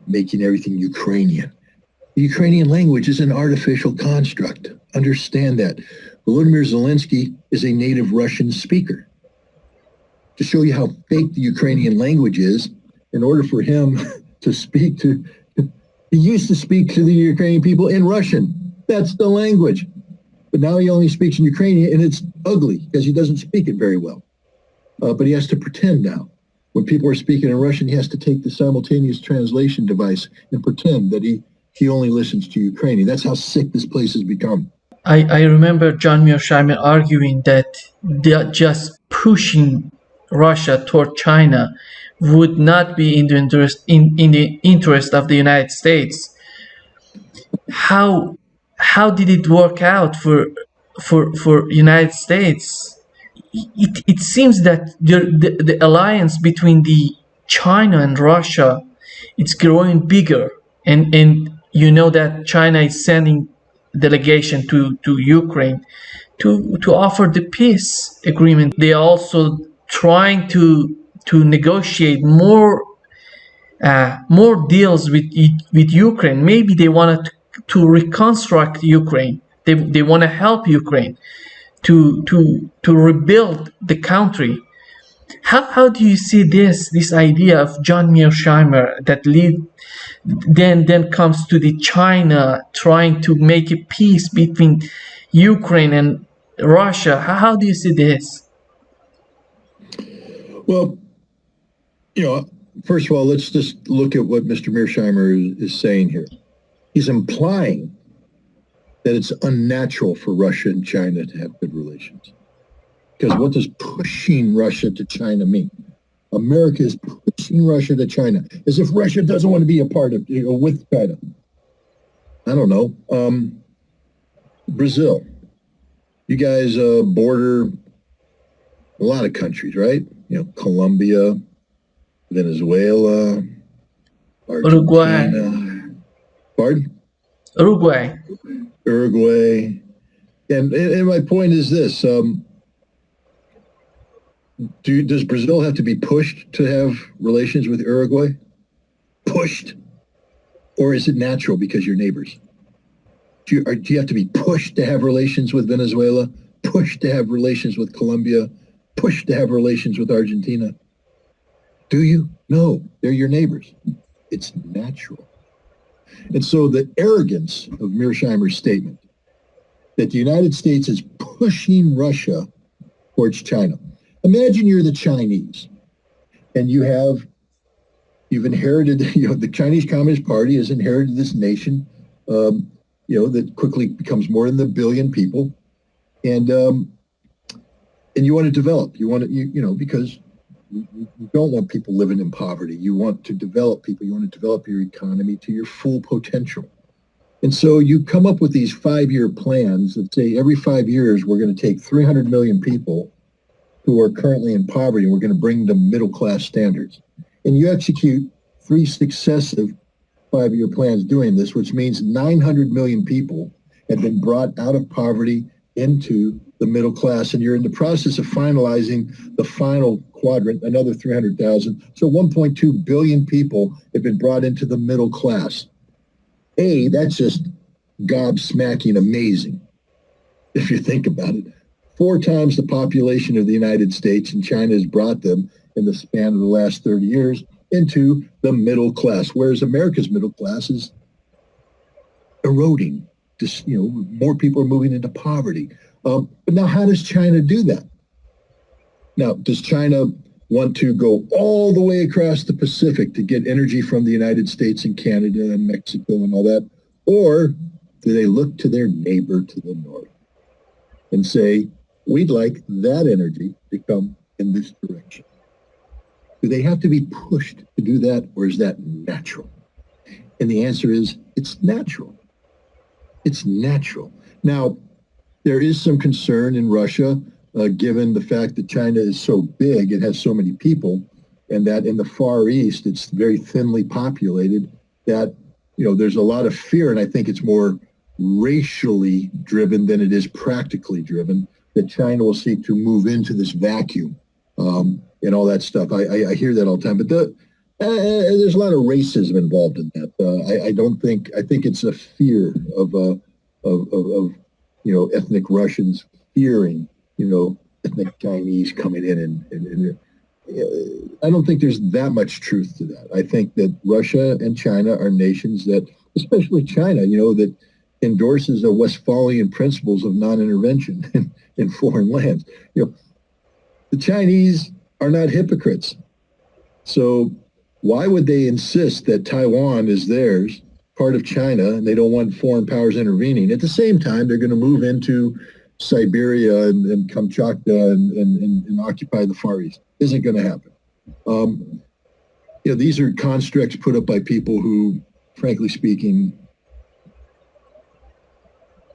making everything Ukrainian. The Ukrainian language is an artificial construct. Understand that. Volodymyr Zelensky is a native Russian speaker. To show you how fake the Ukrainian language is, in order for him to speak to, he used to speak to the Ukrainian people in Russian. That's the language. But now he only speaks in Ukrainian, and it's ugly because he doesn't speak it very well. But he has to pretend now. When people are speaking in Russian, he has to take the simultaneous translation device and pretend that he only listens to Ukrainian. That's how sick this place has become. I remember John Mearsheimer arguing that just pushing Russia toward China would not be in the interest of the United States. How did it work out for United States? It seems that the alliance between the China and Russia, it's growing bigger, and you know that China is sending delegation to Ukraine to offer the peace agreement. They are also trying to negotiate more deals with Ukraine. Maybe they wanted to reconstruct Ukraine. They want to help Ukraine to rebuild the country. How do you see this idea of John Mearsheimer that then comes to the China trying to make a peace between Ukraine and Russia? How do you see this? Well, first of all, let's just look at what Mr. Mearsheimer is saying here. He's implying that it's unnatural for Russia and China to have good relations. Because what does pushing Russia to China mean? America is pushing Russia to China, as if Russia doesn't want to be a part of, with China. I don't know. Brazil. You guys border a lot of countries, right? Colombia, Venezuela, Argentina. Uruguay. Pardon? Uruguay. And my point is this. Does Brazil have to be pushed to have relations with Uruguay? Pushed? Or is it natural because you're neighbors? Do you have to be pushed to have relations with Venezuela? Pushed to have relations with Colombia? Pushed to have relations with Argentina? Do you? No, they're your neighbors. It's natural. And so the arrogance of Mearsheimer's statement that the United States is pushing Russia towards China. Imagine you're the Chinese and you've inherited, the Chinese Communist Party has inherited this nation, that quickly becomes more than 1 billion people. And you want to develop, because you don't want people living in poverty. You want to develop people. You want to develop your economy to your full potential. And so you come up with these 5-year plans that say every 5 years we're going to take 300 million people who are currently in poverty and we're going to bring them middle class standards. And you execute 3 successive 5-year plans doing this, which means 900 million people have been brought out of poverty into the middle class, and you're in the process of finalizing the final quadrant, another 300,000. So 1.2 billion people have been brought into the middle class. That's just gobsmacking amazing, if you think about it. 4 times the population of the United States, and China has brought them in the span of the last 30 years into the middle class, whereas America's middle class is eroding. Just, more people are moving into poverty. But now, how does China do that? Now, does China want to go all the way across the Pacific to get energy from the United States and Canada and Mexico and all that? Or do they look to their neighbor to the north and say, we'd like that energy to come in this direction? Do they have to be pushed to do that, or is that natural? And the answer is, it's natural. It's natural. Now, there is some concern in Russia, given the fact that China is so big, it has so many people, and that in the Far East, it's very thinly populated, that, there's a lot of fear, and I think it's more racially driven than it is practically driven, that China will seek to move into this vacuum and all that stuff. I hear that all the time, but there's a lot of racism involved in that. I think it's a fear of ethnic Russians fearing, ethnic Chinese coming in, and I don't think there's that much truth to that. I think that Russia and China are nations that, especially China, that endorses the Westphalian principles of non-intervention in foreign lands. The Chinese are not hypocrites. So why would they insist that Taiwan is theirs, part of China, and they don't want foreign powers intervening? At the same time, they're going to move into Siberia and Kamchatka and occupy the Far East. Isn't going to happen. These are constructs put up by people who, frankly speaking,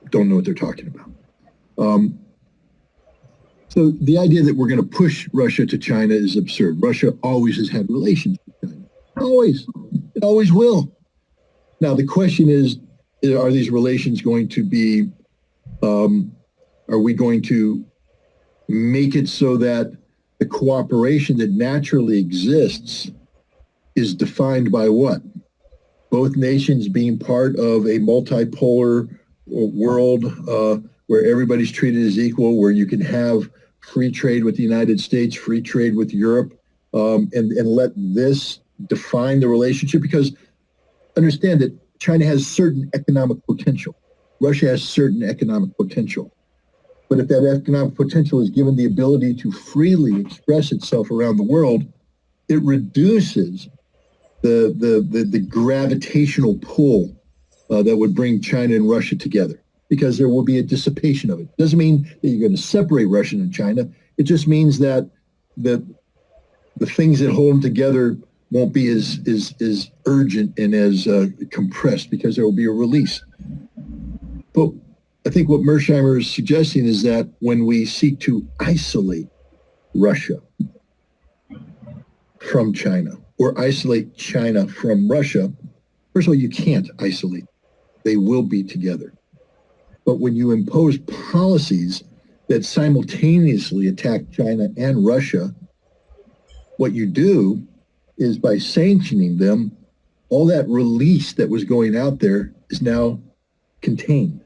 don't know what they're talking about. So the idea that we're going to push Russia to China is absurd. Russia always has had relations with China. Always. It always will. Now, the question is, are these relations going to be, are we going to make it so that the cooperation that naturally exists is defined by what? Both nations being part of a multipolar world where everybody's treated as equal, where you can have free trade with the United States, free trade with Europe, and let this define the relationship? Because understand that China has certain economic potential. Russia has certain economic potential. But if that economic potential is given the ability to freely express itself around the world, it reduces the gravitational pull that would bring China and Russia together, because there will be a dissipation of it. Doesn't mean that you're going to separate Russia and China. It just means that the things that hold them together won't be as urgent and as compressed, because there will be a release. But I think what Mearsheimer is suggesting is that when we seek to isolate Russia from China, or isolate China from Russia, first of all, you can't isolate. They will be together. But when you impose policies that simultaneously attack China and Russia, what you do is by sanctioning them, all that release that was going out there is now contained.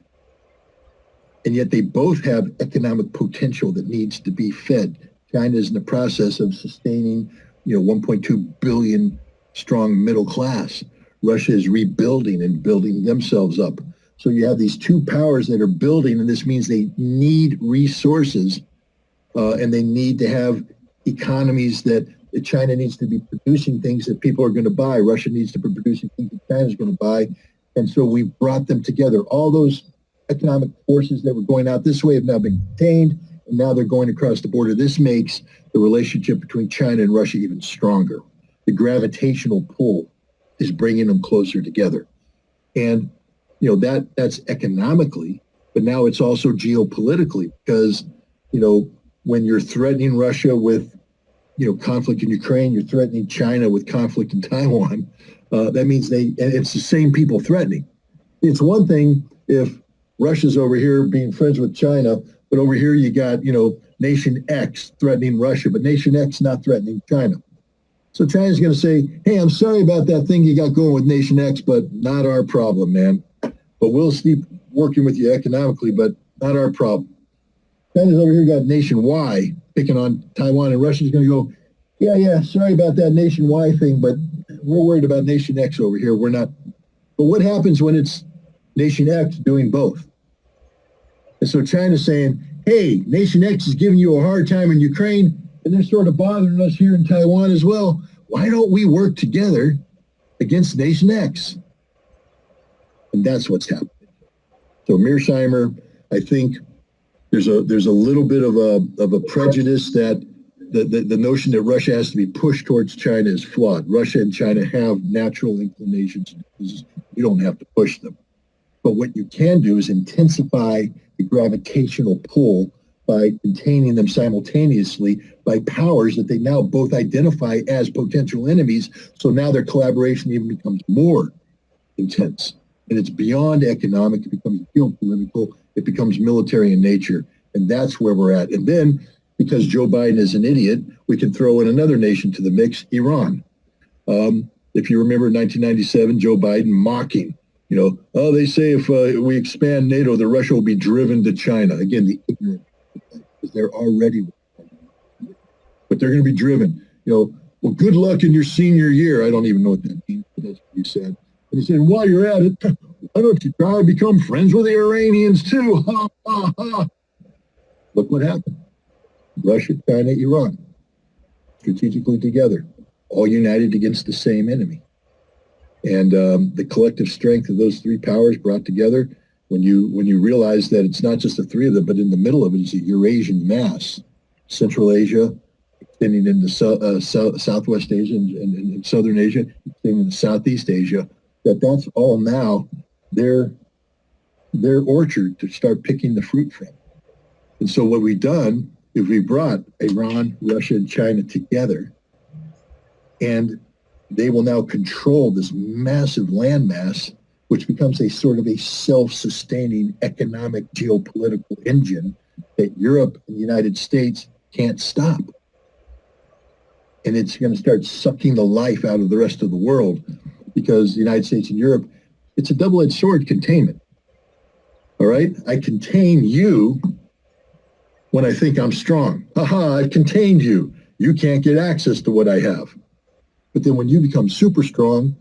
And yet they both have economic potential that needs to be fed. China is in the process of sustaining, 1.2 billion strong middle class. Russia is rebuilding and building themselves up. So you have these two powers that are building, and this means they need resources, and they need to have economies that China needs to be producing things that people are going to buy. Russia needs to be producing things that China is going to buy. And so we brought them together. All those economic forces that were going out this way have now been contained, and now they're going across the border. This makes the relationship between China and Russia even stronger. The gravitational pull is bringing them closer together. And that's economically, but now it's also geopolitically, because when you're threatening Russia with conflict in Ukraine, you're threatening China with conflict in Taiwan. That means and it's the same people threatening. It's one thing if Russia's over here being friends with China, but over here you got nation X threatening Russia, but nation X not threatening China. So China's going to say, hey, I'm sorry about that thing you got going with nation X, but not our problem, man. But we'll keep working with you economically, but not our problem. China's over here got nation Y picking on Taiwan, and Russia's going to go, yeah, sorry about that nation Y thing, but we're worried about nation X over here. We're not. But what happens when it's nation X doing both? And so China's saying, hey, nation X is giving you a hard time in Ukraine, and they're sort of bothering us here in Taiwan as well. Why don't we work together against nation X? And that's what's happening. So Mearsheimer, I think there's a little bit of a prejudice that the notion that Russia has to be pushed towards China is flawed. Russia and China have natural inclinations. You don't have to push them. But what you can do is intensify the gravitational pull by containing them simultaneously by powers that they now both identify as potential enemies. So now their collaboration even becomes more intense. And it's beyond economic. It becomes geopolitical. It becomes military in nature. And that's where we're at. And then, because Joe Biden is an idiot, we can throw in another nation to the mix, Iran. If you remember 1997, Joe Biden mocking, they say if we expand NATO, that Russia will be driven to China. Again, the ignorant, because they're already, but they're going to be driven. Well, good luck in your senior year. I don't even know what that means, but that's what he said. And he said, while you're at it, why don't you try to become friends with the Iranians too? Ha, ha, ha. Look what happened. Russia, China, Iran, strategically together, all united against the same enemy. And the collective strength of those three powers brought together, when you realize that it's not just the three of them, but in the middle of it is a Eurasian mass, Central Asia, extending into Southwest Asia and Southern Asia, extending into Southeast Asia, that's all now their orchard to start picking the fruit from. And so what we've done is we brought Iran, Russia, and China together, and they will now control this massive landmass, which becomes a sort of a self-sustaining economic geopolitical engine that Europe and the United States can't stop. And it's going to start sucking the life out of the rest of the world, because the United States and Europe, it's a double-edged sword, containment. All right? I contain you when I think I'm strong. Aha, I've contained you. You can't get access to what I have. But then when you become super strong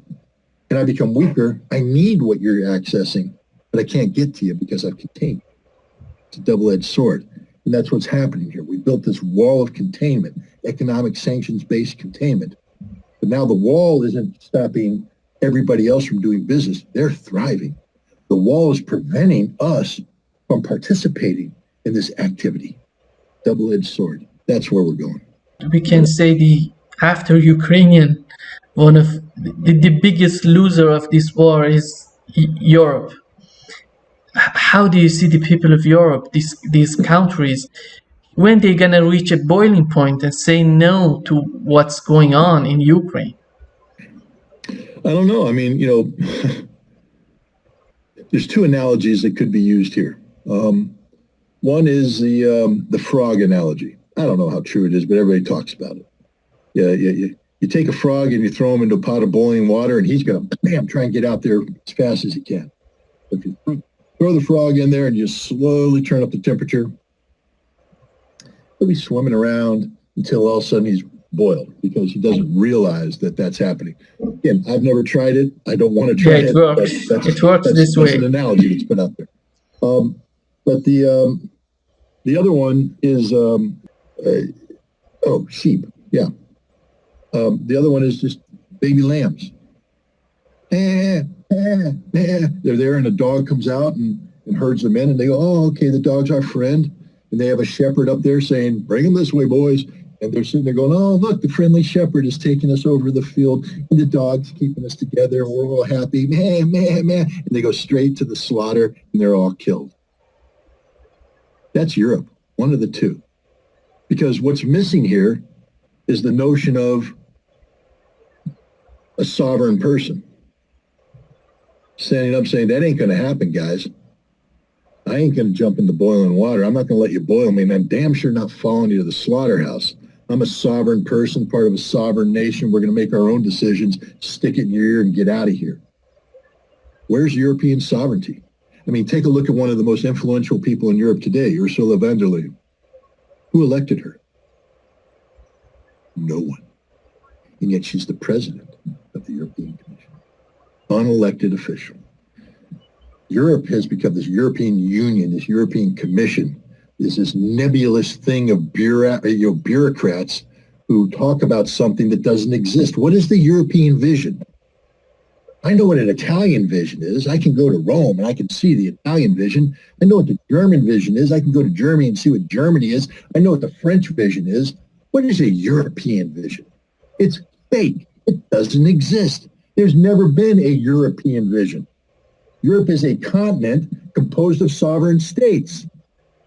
and I become weaker, I need what you're accessing, but I can't get to you because I've contained you. It's a double-edged sword. And that's what's happening here. We built this wall of containment, economic sanctions-based containment. But now the wall isn't stopping everybody else from doing business. They're thriving. The wall is preventing us from participating in this activity. Double-edged sword. That's where we're going. We can say after Ukrainian, one of the biggest loser of this war is Europe. How do you see the people of Europe, these countries, when they're gonna reach a boiling point and say no to what's going on in Ukraine? I don't know. I mean, there's two analogies that could be used here. One is the frog analogy. I don't know how true it is, but everybody talks about it. Yeah, you take a frog and you throw him into a pot of boiling water, and he's going to, bam, try and get out there as fast as he can. If you throw the frog in there and you slowly turn up the temperature, he'll be swimming around until all of a sudden he's boiled because he doesn't realize that that's happening. Again, I've never tried it. I don't want to try Yeah, it it. works. It works this That's an way. analogy that's put out there. But the other one is sheep. Yeah. The other one is just baby lambs. They're there, and a dog comes out and herds them in, and they go, "Oh, okay, the dog's our friend." And they have a shepherd up there saying, "Bring them this way, boys." And they're sitting there going, "Oh, look, the friendly shepherd is taking us over the field, and the dog's keeping us together, and we're all happy. Man, man, man." And they go straight to the slaughter, and they're all killed. That's Europe, one of the two. Because what's missing here is the notion of a sovereign person standing up saying, "That ain't going to happen, guys. I ain't going to jump into boiling water. I'm not going to let you boil me, and I'm damn sure not following you to the slaughterhouse. I'm a sovereign person, part of a sovereign nation. We're going to make our own decisions. Stick it in your ear and get out of here." Where's European sovereignty? I mean, take a look at one of the most influential people in Europe today, Ursula von der Leyen. Who elected her? No one. And yet she's the president of the European Commission. Unelected official. Europe has become this European Union, this European Commission, is this nebulous thing of bureaucrats who talk about something that doesn't exist. What is the European vision? I know what an Italian vision is. I can go to Rome and I can see the Italian vision. I know what the German vision is. I can go to Germany and see what Germany is. I know what the French vision is. What is a European vision? It's fake. It doesn't exist. There's never been a European vision. Europe is a continent composed of sovereign states,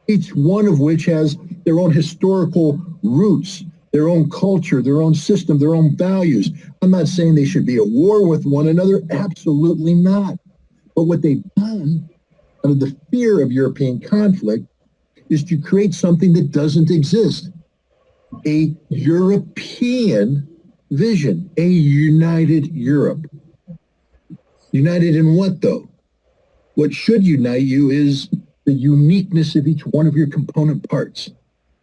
each one of which has their own historical roots, their own culture, their own system, their own values. I'm not saying they should be at war with one another. Absolutely not. But what they've done out of the fear of European conflict is to create something that doesn't exist. A European vision, a united Europe. United in what, though? What should unite you is the uniqueness of each one of your component parts.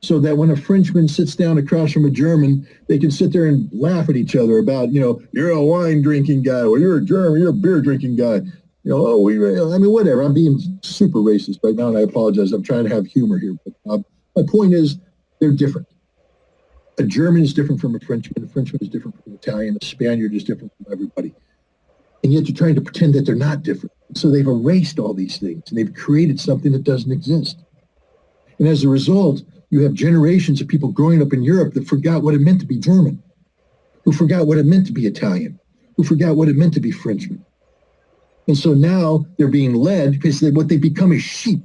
So that when a Frenchman sits down across from a German, they can sit there and laugh at each other about, you're a wine drinking guy, or you're a German, you're a beer drinking guy. Whatever. I'm being super racist right now, and I apologize. I'm trying to have humor here. But my point is, they're different. A German is different from a Frenchman. A Frenchman is different from an Italian. A Spaniard is different from everybody. And yet you're trying to pretend that they're not different. So they've erased all these things, and they've created something that doesn't exist. And as a result, you have generations of people growing up in Europe that forgot what it meant to be German, who forgot what it meant to be Italian, who forgot what it meant to be Frenchman. And so now they're being led because what they become is sheep,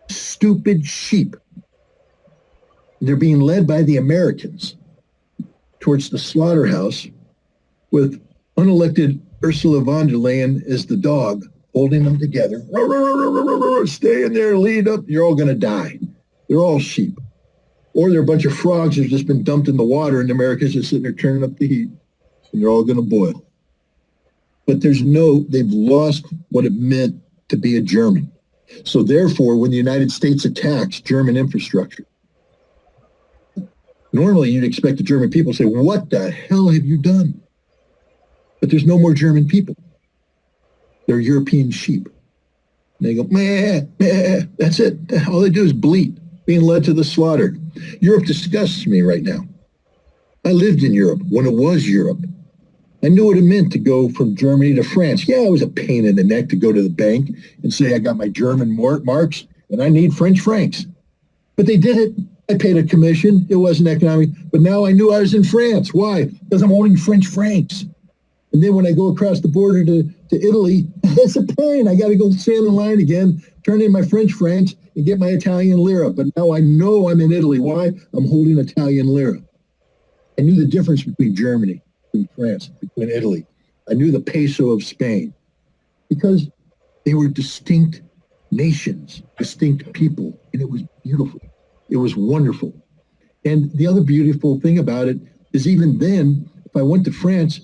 stupid sheep. They're being led by the Americans towards the slaughterhouse with unelected Ursula von der Leyen as the dog, holding them together. Stay in there, lead up. You're all going to die. They're all sheep. Or they're a bunch of frogs that have just been dumped in the water, and the Americans are sitting there turning up the heat, and they're all going to boil. But they've lost what it meant to be a German. So therefore, when the United States attacks German infrastructure, normally you'd expect the German people to say, "What the hell have you done?" But there's no more German people. They're European sheep. And they go, meh, meh, that's it. All they do is bleat, being led to the slaughter. Europe disgusts me right now. I lived in Europe when it was Europe. I knew what it meant to go from Germany to France. Yeah, it was a pain in the neck to go to the bank and say, "I got my German marks and I need French francs." But they did it. I paid a commission. It wasn't economic. But now I knew I was in France. Why? Because I'm owning French francs. And then when I go across the border to Italy, it's a pain. I got to go stand in line again, turn in my French francs, and get my Italian lira. But now I know I'm in Italy. Why? I'm holding Italian lira. I knew the difference between Germany, between France, between Italy. I knew the peso of Spain because they were distinct nations, distinct people, and it was beautiful. It was wonderful. And the other beautiful thing about it is even then, if I went to France,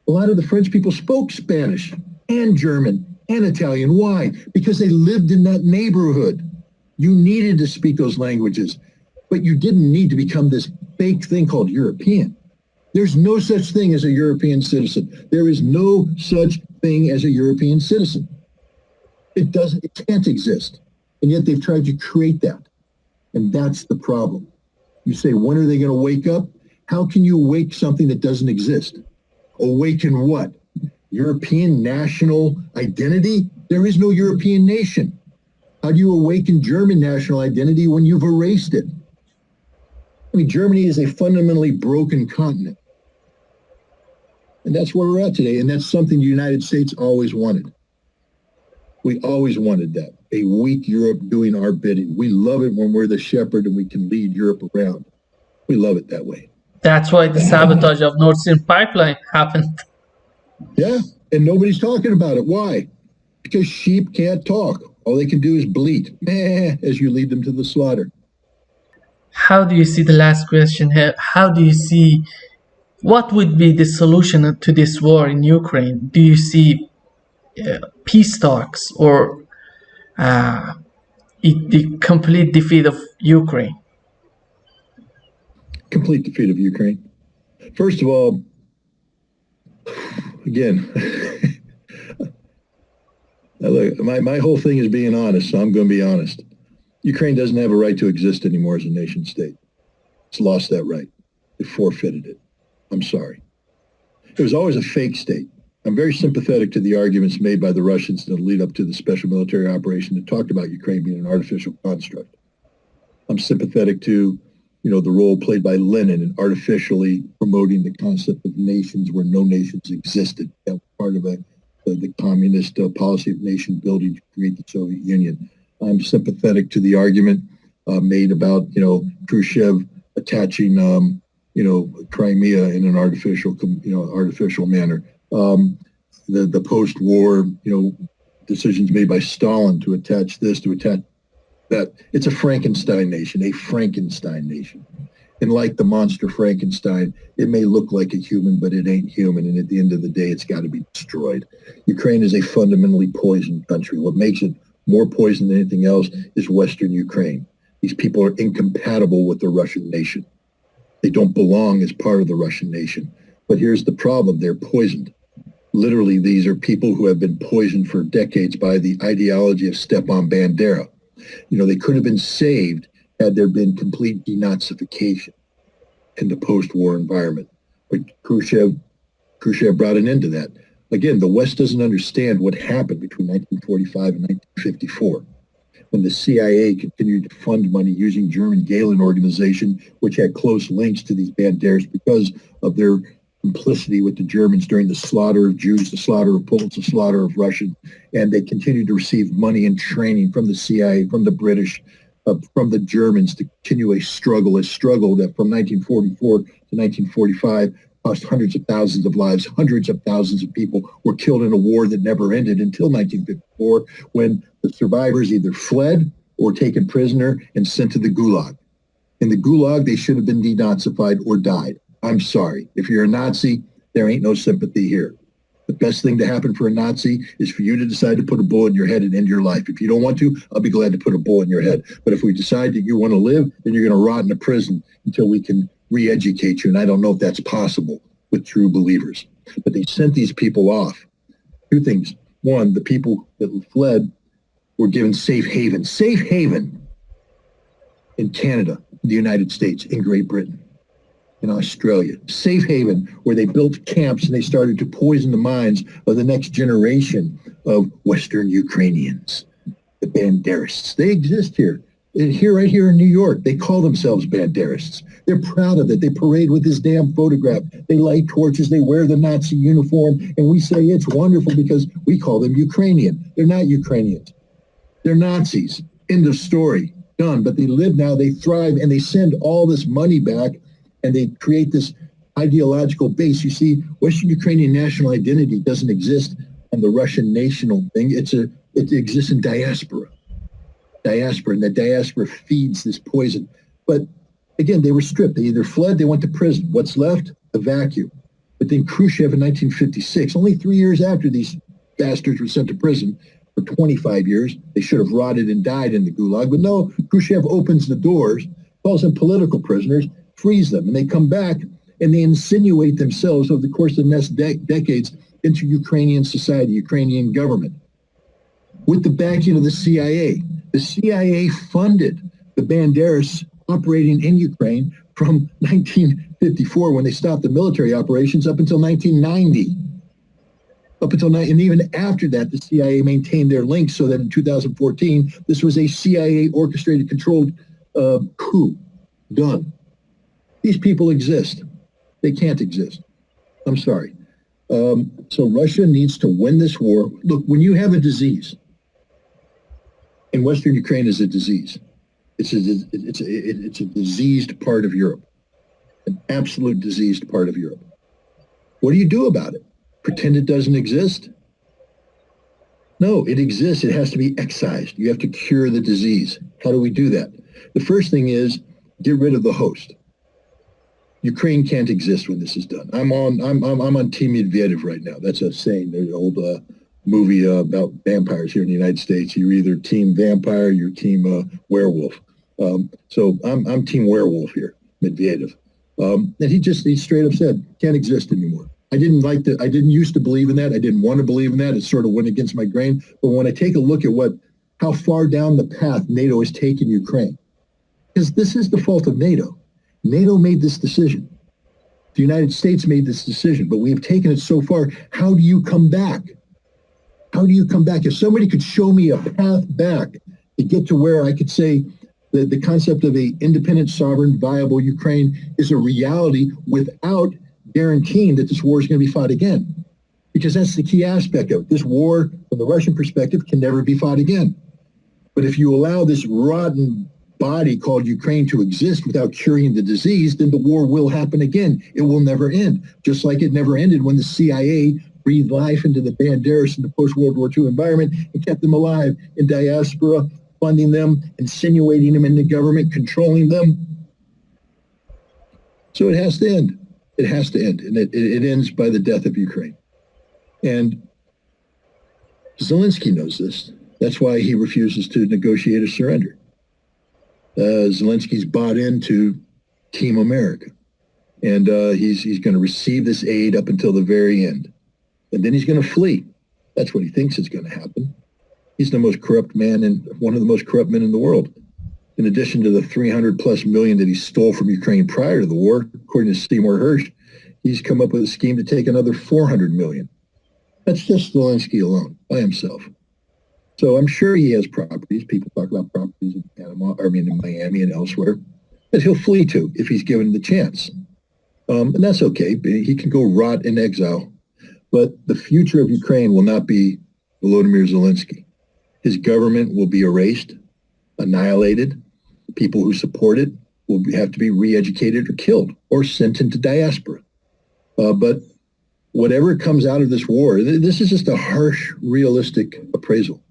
a lot of the French people spoke Spanish and German and Italian. Why? Because they lived in that neighborhood. You needed to speak those languages, but you didn't need to become this fake thing called European. There's no such thing as a European citizen. There is no such thing as a European citizen. It can't exist. And yet they've tried to create that. And that's the problem. You say, when are they going to wake up? How can you awake something that doesn't exist? Awaken what? European national identity? There is no European nation. How do you awaken German national identity when you've erased it? I mean, Germany is a fundamentally broken continent. And that's where we're at today. And that's something the United States always wanted. We always wanted that. A weak Europe doing our bidding. We love it when we're the shepherd and we can lead Europe around. We love it that way. That's why the sabotage of Nord Stream pipeline happened. Yeah, and nobody's talking about it. Why? Because sheep can't talk. All they can do is bleat as you lead them to the slaughter. How do you see the last question here? How do you see what would be the solution to this war in Ukraine? Do you see peace talks or the complete defeat of Ukraine? Complete defeat of Ukraine. First of all, again, look, my whole thing is being honest, so I'm going to be honest. Ukraine doesn't have a right to exist anymore as a nation state. It's lost that right. It forfeited it. I'm sorry. It was always a fake state. I'm very sympathetic to the arguments made by the Russians in the lead up to the special military operation that talked about Ukraine being an artificial construct. I'm sympathetic to, the role played by Lenin in artificially promoting the concept of nations where no nations existed. That was part of the communist policy of nation building to create the Soviet Union. I'm sympathetic to the argument made about, Khrushchev attaching, Crimea in an artificial manner. The post-war, decisions made by Stalin to attach this, to attach that. It's a Frankenstein nation. And like the monster Frankenstein, it may look like a human, but it ain't human. And at the end of the day, it's got to be destroyed. Ukraine is a fundamentally poisoned country. What makes it more poison than anything else is Western Ukraine. These people are incompatible with the Russian nation. They don't belong as part of the Russian nation. But here's the problem. They're poisoned. Literally, these are people who have been poisoned for decades by the ideology of Stepan Bandera. They could have been saved had there been complete denazification in the post-war environment. But Khrushchev brought an end to that. Again, the West doesn't understand what happened between 1945 and 1954, when the CIA continued to fund money using German Gehlen organization, which had close links to these Banderas because of their complicity with the Germans during the slaughter of Jews, the slaughter of Poles, the slaughter of Russians. And they continued to receive money and training from the CIA, from the British, from the Germans to continue a struggle that from 1944 to 1945 cost hundreds of thousands of lives. Hundreds of thousands of people were killed in a war that never ended until 1954, when the survivors either fled or taken prisoner and sent to the Gulag. In the Gulag, they should have been denazified or died. I'm sorry. If you're a Nazi, there ain't no sympathy here. The best thing to happen for a Nazi is for you to decide to put a bullet in your head and end your life. If you don't want to, I'll be glad to put a bullet in your head. But if we decide that you want to live, then you're going to rot in a prison until we can re-educate you. And I don't know if that's possible with true believers. But they sent these people off. Two things. One, the people that fled were given safe haven in Canada, in the United States, in Great Britain, in Australia. Safe haven, where they built camps and they started to poison the minds of the next generation of Western Ukrainians, the Banderists. They exist here. Right here in New York. They call themselves Banderists. They're proud of it. They parade with this damn photograph. They light torches. They wear the Nazi uniform. And we say it's wonderful because we call them Ukrainian. They're not Ukrainians. They're Nazis. End of story. Done. But they live now. They thrive. And they send all this money back. And they create this ideological base. You see, Western Ukrainian national identity doesn't exist on the Russian national thing. It exists in diaspora. diaspora, and the diaspora feeds this poison. But again, they were stripped. They either fled, they went to prison. What's left? A vacuum. But then Khrushchev in 1956, only 3 years after these bastards were sent to prison for 25 years, they should have rotted and died in the Gulag. But no, Khrushchev opens the doors, calls them political prisoners, frees them, and they come back and they insinuate themselves over the course of the next decades into Ukrainian society, Ukrainian government, with the backing of the CIA. The CIA funded the Banderas operating in Ukraine from 1954, when they stopped the military operations, up until 1990. And even after that, the CIA maintained their links so that in 2014, this was a CIA orchestrated, controlled coup done. These people exist. They can't exist. I'm sorry. So Russia needs to win this war. Look, when you have a disease, and Western Ukraine is a disease. It's a diseased part of Europe, an absolute diseased part of Europe. What do you do about it? Pretend it doesn't exist? No, it exists. It has to be excised. You have to cure the disease. How do we do that? The first thing is get rid of the host. Ukraine can't exist when this is done. I'm on Team Medvedev right now. That's a saying. There's an old movie about vampires here in the United States. You're either team vampire, you're team werewolf. So I'm team werewolf here, Medvedev. And he straight up said, can't exist anymore. I didn't used to believe in that. I didn't want to believe in that. It sort of went against my grain. But when I take a look at how far down the path NATO has taken Ukraine, because this is the fault of NATO. NATO made this decision. The United States made this decision, but we have taken it so far. How do you come back? How do you come back? If somebody could show me a path back to get to where I could say that the concept of a independent, sovereign, viable Ukraine is a reality without guaranteeing that this war is going to be fought again. Because that's the key aspect of it. This war, from the Russian perspective, can never be fought again. But if you allow this rotten body called Ukraine to exist without curing the disease, then the war will happen again. It will never end. Just like it never ended when the CIA breathed life into the Banderas in the post-World War II environment and kept them alive in diaspora, funding them, insinuating them in the government, controlling them. So it has to end. It has to end. And it ends by the death of Ukraine. And Zelensky knows this. That's why he refuses to negotiate a surrender. Zelensky's bought into Team America. And he's going to receive this aid up until the very end. And then he's going to flee. That's what he thinks is going to happen. He's the most corrupt man and one of the most corrupt men in the world. In addition to the 300 plus million that he stole from Ukraine prior to the war, according to Seymour Hersh, he's come up with a scheme to take another 400 million. That's just Zelensky alone by himself. So I'm sure he has properties. People talk about properties in in Miami and elsewhere that he'll flee to if he's given the chance. And that's okay. He can go rot in exile. But the future of Ukraine will not be Volodymyr Zelensky. His government will be erased, annihilated. People who support it will have to be re-educated or killed or sent into diaspora. But whatever comes out of this war, this is just a harsh, realistic appraisal.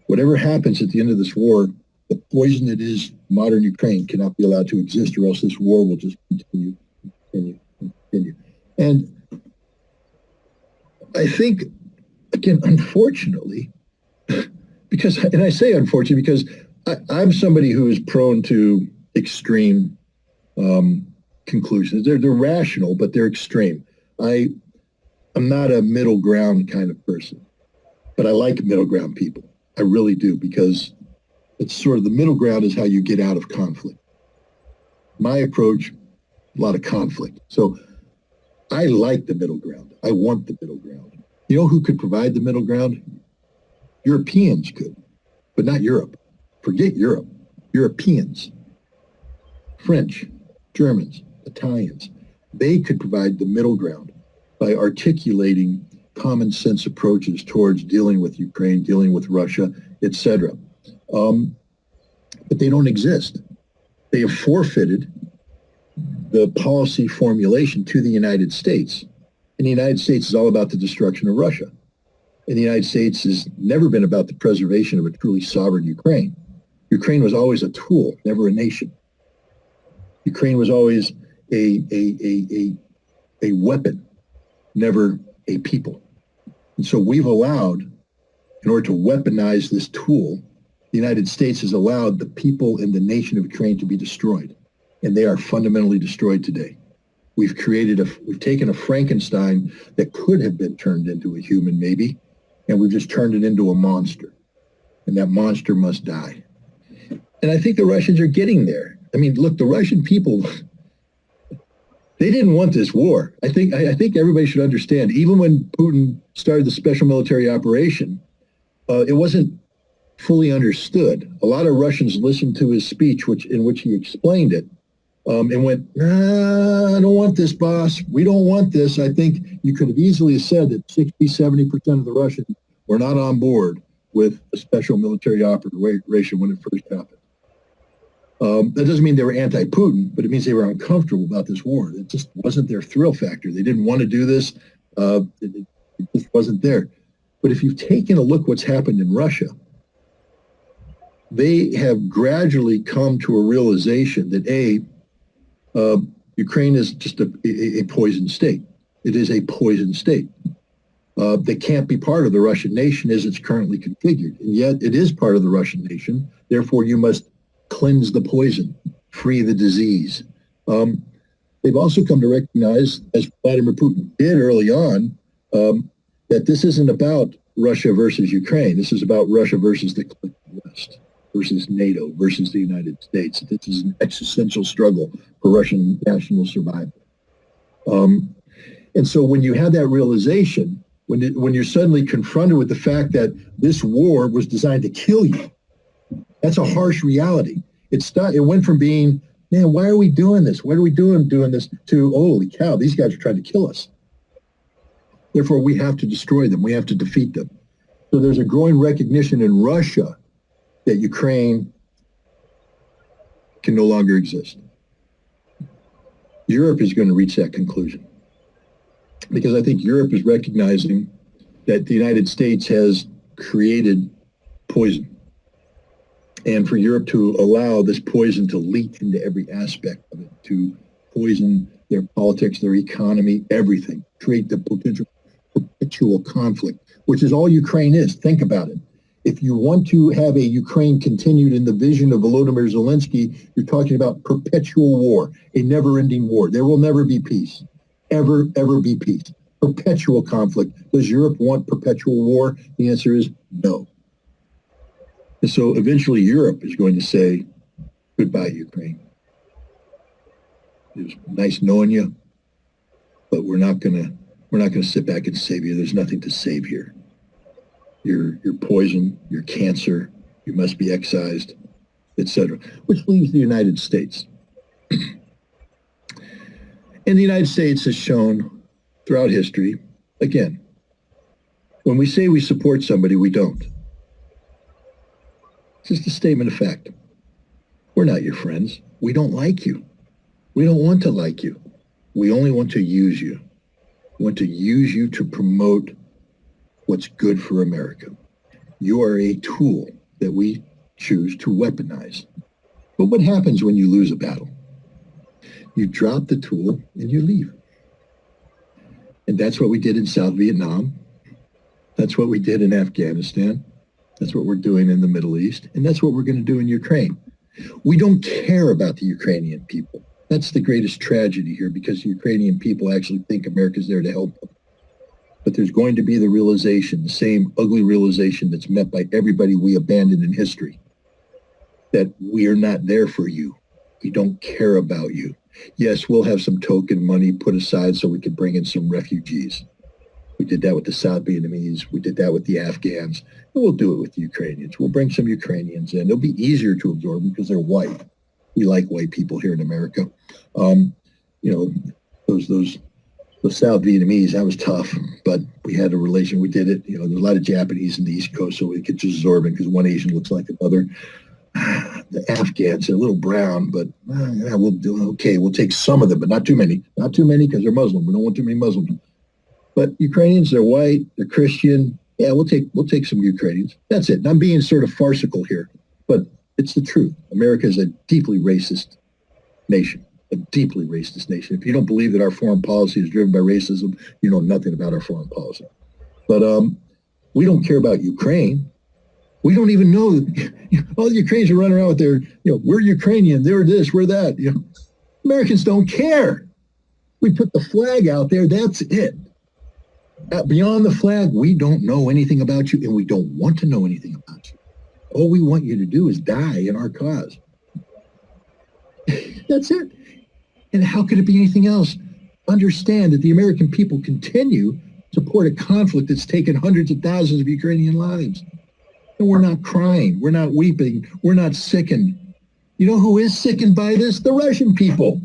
Whatever happens at the end of this war, the poison that is modern Ukraine cannot be allowed to exist, or else this war will just continue. And I think, again, unfortunately, and I say unfortunately because I'm somebody who is prone to extreme conclusions. They're rational, but they're extreme. I'm not a middle ground kind of person, but I like middle ground people. I really do, because it's sort of the middle ground is how you get out of conflict. My approach, a lot of conflict. So I like the middle ground. I want the middle ground. You know who could provide the middle ground? Europeans could, but not Europe. Forget Europe. Europeans, French, Germans, Italians, they could provide the middle ground by articulating common sense approaches towards dealing with Ukraine, dealing with Russia, etc. But they don't exist. They have forfeited the policy formulation to the United States. And the United States is all about the destruction of Russia. And the United States has never been about the preservation of a truly sovereign Ukraine. Ukraine was always a tool, never a nation. Ukraine was always a weapon, never a people. And so we've allowed, in order to weaponize this tool, the United States has allowed the people in the nation of Ukraine to be destroyed. And they are fundamentally destroyed today. We've taken a Frankenstein that could have been turned into a human maybe, and we've just turned it into a monster. And that monster must die. And I think the Russians are getting there. I mean, look, the Russian people, they didn't want this war. I think everybody should understand, even when Putin started the special military operation, it wasn't fully understood. A lot of Russians listened to his speech, in which he explained it, and went, nah, I don't want this, boss. We don't want this. I think you could have easily said that 60, 70% of the Russians were not on board with the special military operation when it first happened. That doesn't mean they were anti-Putin, but it means they were uncomfortable about this war. It just wasn't their thrill factor. They didn't want to do this. It just wasn't there. But if you've taken a look what's happened in Russia, they have gradually come to a realization that Ukraine is just a poison state. It is a poison state that can't be part of the Russian nation as it's currently configured. And yet it is part of the Russian nation. Therefore, you must cleanse the poison, free the disease. They've also come to recognize, as Vladimir Putin did early on, that this isn't about Russia versus Ukraine. This is about Russia versus the collective West, versus NATO, versus the United States. This is an existential struggle for Russian national survival. And so when you have that realization, when you're suddenly confronted with the fact that this war was designed to kill you, that's a harsh reality. It went from being, man, why are we doing this? What are we doing this? To, holy cow, these guys are trying to kill us. Therefore, we have to destroy them. We have to defeat them. So there's a growing recognition in Russia that Ukraine can no longer exist. Europe is going to reach that conclusion, because I think Europe is recognizing that the United States has created poison. And for Europe to allow this poison to leak into every aspect of it, to poison their politics, their economy, everything, create the potential perpetual conflict, which is all Ukraine is. Think about it. If you want to have a Ukraine continued in the vision of Volodymyr Zelensky, you're talking about perpetual war, a never-ending war. There will never be peace, ever be peace. Perpetual conflict. Does Europe want perpetual war? The answer is no. And so eventually Europe is going to say, goodbye, Ukraine. It was nice knowing you, but we're not going to sit back and save you. There's nothing to save here. You're poison, you're cancer, you must be excised, etc. Which leaves the United States. And the United States has shown throughout history, again, when we say we support somebody, we don't. It's just a statement of fact. We're not your friends. We don't like you. We don't want to like you. We only want to use you. We want to use you to promote what's good for America. You are a tool that we choose to weaponize. But what happens when you lose a battle? You drop the tool and you leave. And that's what we did in South Vietnam. That's what we did in Afghanistan. That's what we're doing in the Middle East. And that's what we're going to do in Ukraine. We don't care about the Ukrainian people. That's the greatest tragedy here, because the Ukrainian people actually think America's there to help them. But there's going to be the realization, the same ugly realization that's met by everybody we abandoned in history, that we are not there for you. We don't care about you. Yes, we'll have some token money put aside so we can bring in some refugees. We did that with the South Vietnamese. We did that with the Afghans. And we'll do it with the Ukrainians. We'll bring some Ukrainians in. It'll be easier to absorb them because they're white. We like white people here in America. Those South Vietnamese, that was tough, but we had a relation. We did it. There's a lot of Japanese in the East Coast, so we could just absorb it because one Asian looks like another. The Afghans, they're a little brown, but we'll do okay. We'll take some of them, but not too many. Not too many because they're Muslim. We don't want too many Muslims. But Ukrainians, they're white, they're Christian. Yeah, we'll take some Ukrainians. That's it. And I'm being sort of farcical here, but It's the truth. America is a deeply racist nation, a deeply racist nation. If you don't believe that our foreign policy is driven by racism, you know nothing about our foreign policy. But we don't care about Ukraine. We don't even know that all the Ukrainians are running around with their, we're Ukrainian, they're this, we're that. Americans don't care. We put the flag out there, that's it. Beyond the flag, we don't know anything about you, and we don't want to know anything about you. All we want you to do is die in our cause. That's it. And how could it be anything else? Understand that the American people continue to support a conflict that's taken hundreds of thousands of Ukrainian lives. And we're not crying. We're not weeping. We're not sickened. You know who is sickened by this? The Russian people.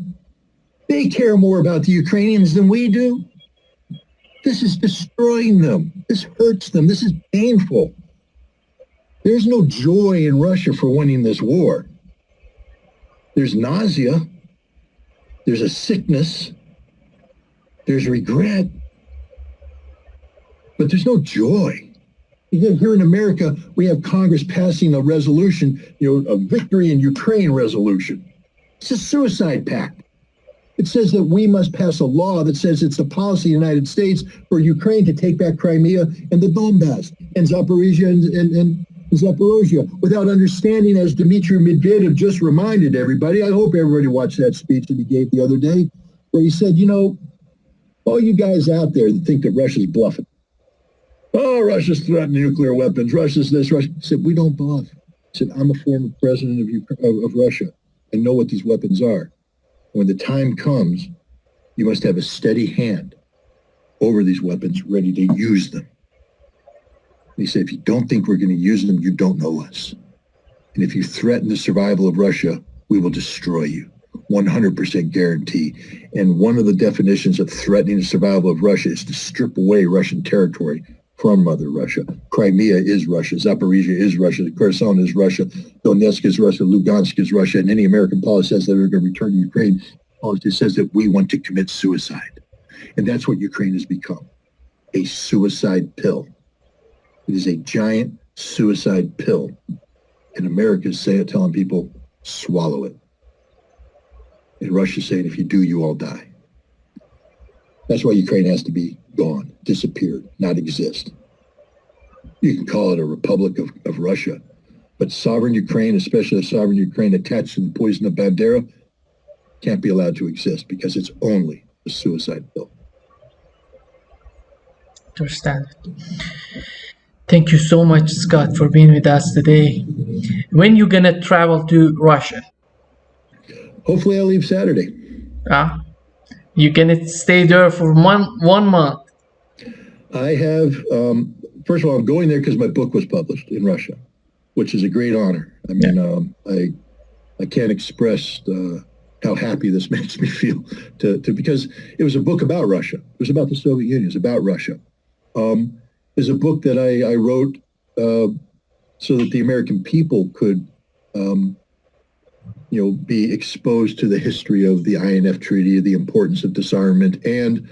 They care more about the Ukrainians than we do. This is destroying them. This hurts them. This is painful. There's no joy in Russia for winning this war. There's nausea. There's a sickness. There's regret. But there's no joy. Here in America, we have Congress passing a resolution, a victory in Ukraine resolution. It's a suicide pact. It says that we must pass a law that says it's the policy of the United States for Ukraine to take back Crimea and the Donbass and Zaporizhia and Zaporozhia without understanding, as Dmitry Medvedev just reminded everybody. I hope everybody watched that speech that he gave the other day, where he said, all you guys out there that think that Russia's bluffing. Oh, Russia's threatening nuclear weapons. Russia's this, Russia. He said, we don't bluff. He said, I'm a former president of Russia. I know what these weapons are. When the time comes, you must have a steady hand over these weapons, ready to use them. He said, if you don't think we're going to use them, you don't know us. And if you threaten the survival of Russia, we will destroy you. 100% guarantee. And one of the definitions of threatening the survival of Russia is to strip away Russian territory from Mother Russia. Crimea is Russia. Zaporizhia is Russia. Kherson is Russia. Donetsk is Russia. Lugansk is Russia. And any American policy says that they're going to return to Ukraine. Policy says that we want to commit suicide. And that's what Ukraine has become. A suicide pill. It is a giant suicide pill. And America is telling people, swallow it. And Russia's saying, if you do, you all die. That's why Ukraine has to be gone, disappeared, not exist. You can call it a republic of Russia, but sovereign Ukraine, especially a sovereign Ukraine attached to the poison of Bandera, can't be allowed to exist because it's only a suicide pill. Understand. Thank you so much, Scott, for being with us today. When you gonna travel to Russia? Hopefully I'll leave Saturday. You can stay there for 1 month. I have, first of all, I'm going there because my book was published in Russia, which is a great honor. I mean, I can't express how happy this makes me feel because it was a book about Russia. It was about the Soviet Union. It's about Russia. It's a book that I wrote so that the American people could be exposed to the history of the INF Treaty, the importance of disarmament, and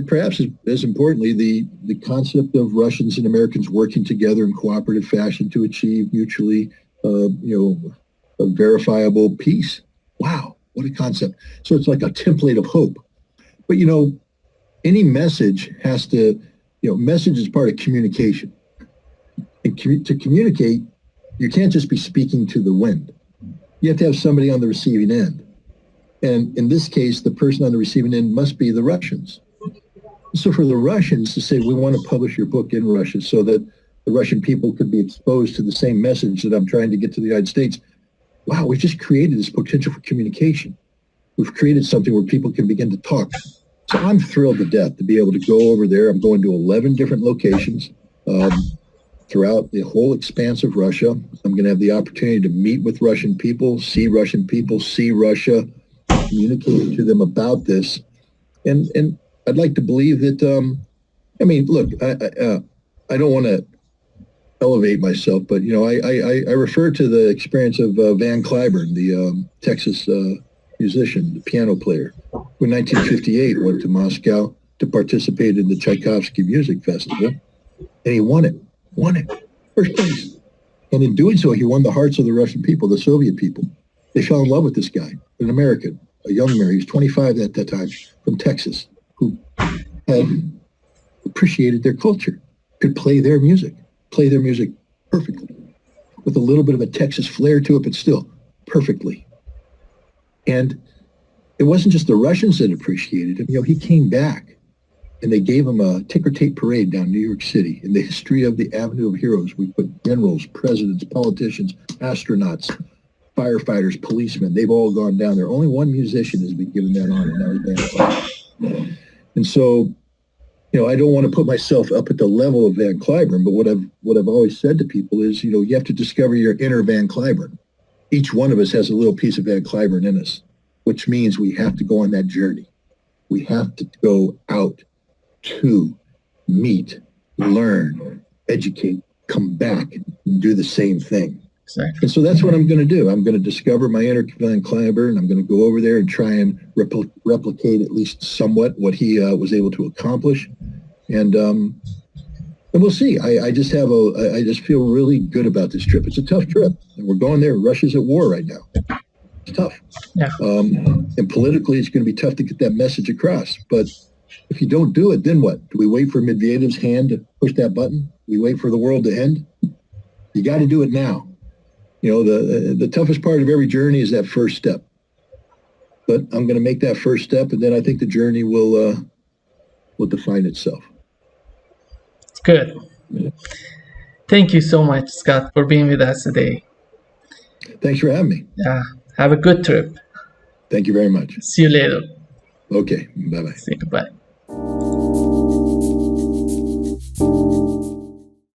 perhaps as importantly, the concept of Russians and Americans working together in cooperative fashion to achieve mutually, a verifiable peace. Wow, what a concept. So it's like a template of hope. But, any message has to, message is part of communication. And to communicate, you can't just be speaking to the wind. You have to have somebody on the receiving end. And in this case, the person on the receiving end must be the Russians. So for the Russians to say, we want to publish your book in Russia so that the Russian people could be exposed to the same message that I'm trying to get to the United States, wow, we've just created this potential for communication. We've created something where people can begin to talk. So I'm thrilled to death to be able to go over there. I'm going to 11 different locations throughout the whole expanse of Russia. I'm going to have the opportunity to meet with Russian people, see Russia, communicate to them about this. And I'd like to believe that, look, I don't want to elevate myself, but, I refer to the experience of Van Cliburn, the Texas musician, the piano player, who in 1958 went to Moscow to participate in the Tchaikovsky Music Festival, and he won it, first place. And in doing so, he won the hearts of the Russian people, the Soviet people. They fell in love with this guy, an American, a young American. He was 25 at that time, from Texas, who had appreciated their culture, could play their music perfectly, with a little bit of a Texas flair to it, but still perfectly. And it wasn't just the Russians that appreciated him. You know, he came back and they gave him a ticker tape parade down New York City. In the history of the Avenue of Heroes, we put generals, presidents, politicians, astronauts, firefighters, policemen. They've all gone down there. Only one musician has been given that honor, and that was Van Cliburn. And so, you know, I don't want to put myself up at the level of Van Cliburn, but what I've always said to people is, you know, you have to discover your inner Van Cliburn. Each one of us has a little piece of Van Cliburn in us, which means we have to go on that journey. We have to go out to meet, learn, educate, come back, and do the same thing. Exactly. And so that's what I'm going to do. I'm going to discover my inner Van Cliburn. I'm going to go over there and try and replicate at least somewhat what he was able to accomplish. And we'll see. I just feel really good about this trip. It's a tough trip, and we're going there. Russia's at war right now. It's tough. Yeah. And politically, it's going to be tough to get that message across. But if you don't do it, then what? Do we wait for Medvedev's hand to push that button? Do we wait for the world to end? You got to do it now. You know, the toughest part of every journey is that first step. But I'm going to make that first step, and then I think the journey will define itself. Good. Thank you so much, Scott, for being with us today. Thanks for having me. Yeah. Have a good trip. Thank you very much. See you later. Okay. Bye-bye. See you. Bye.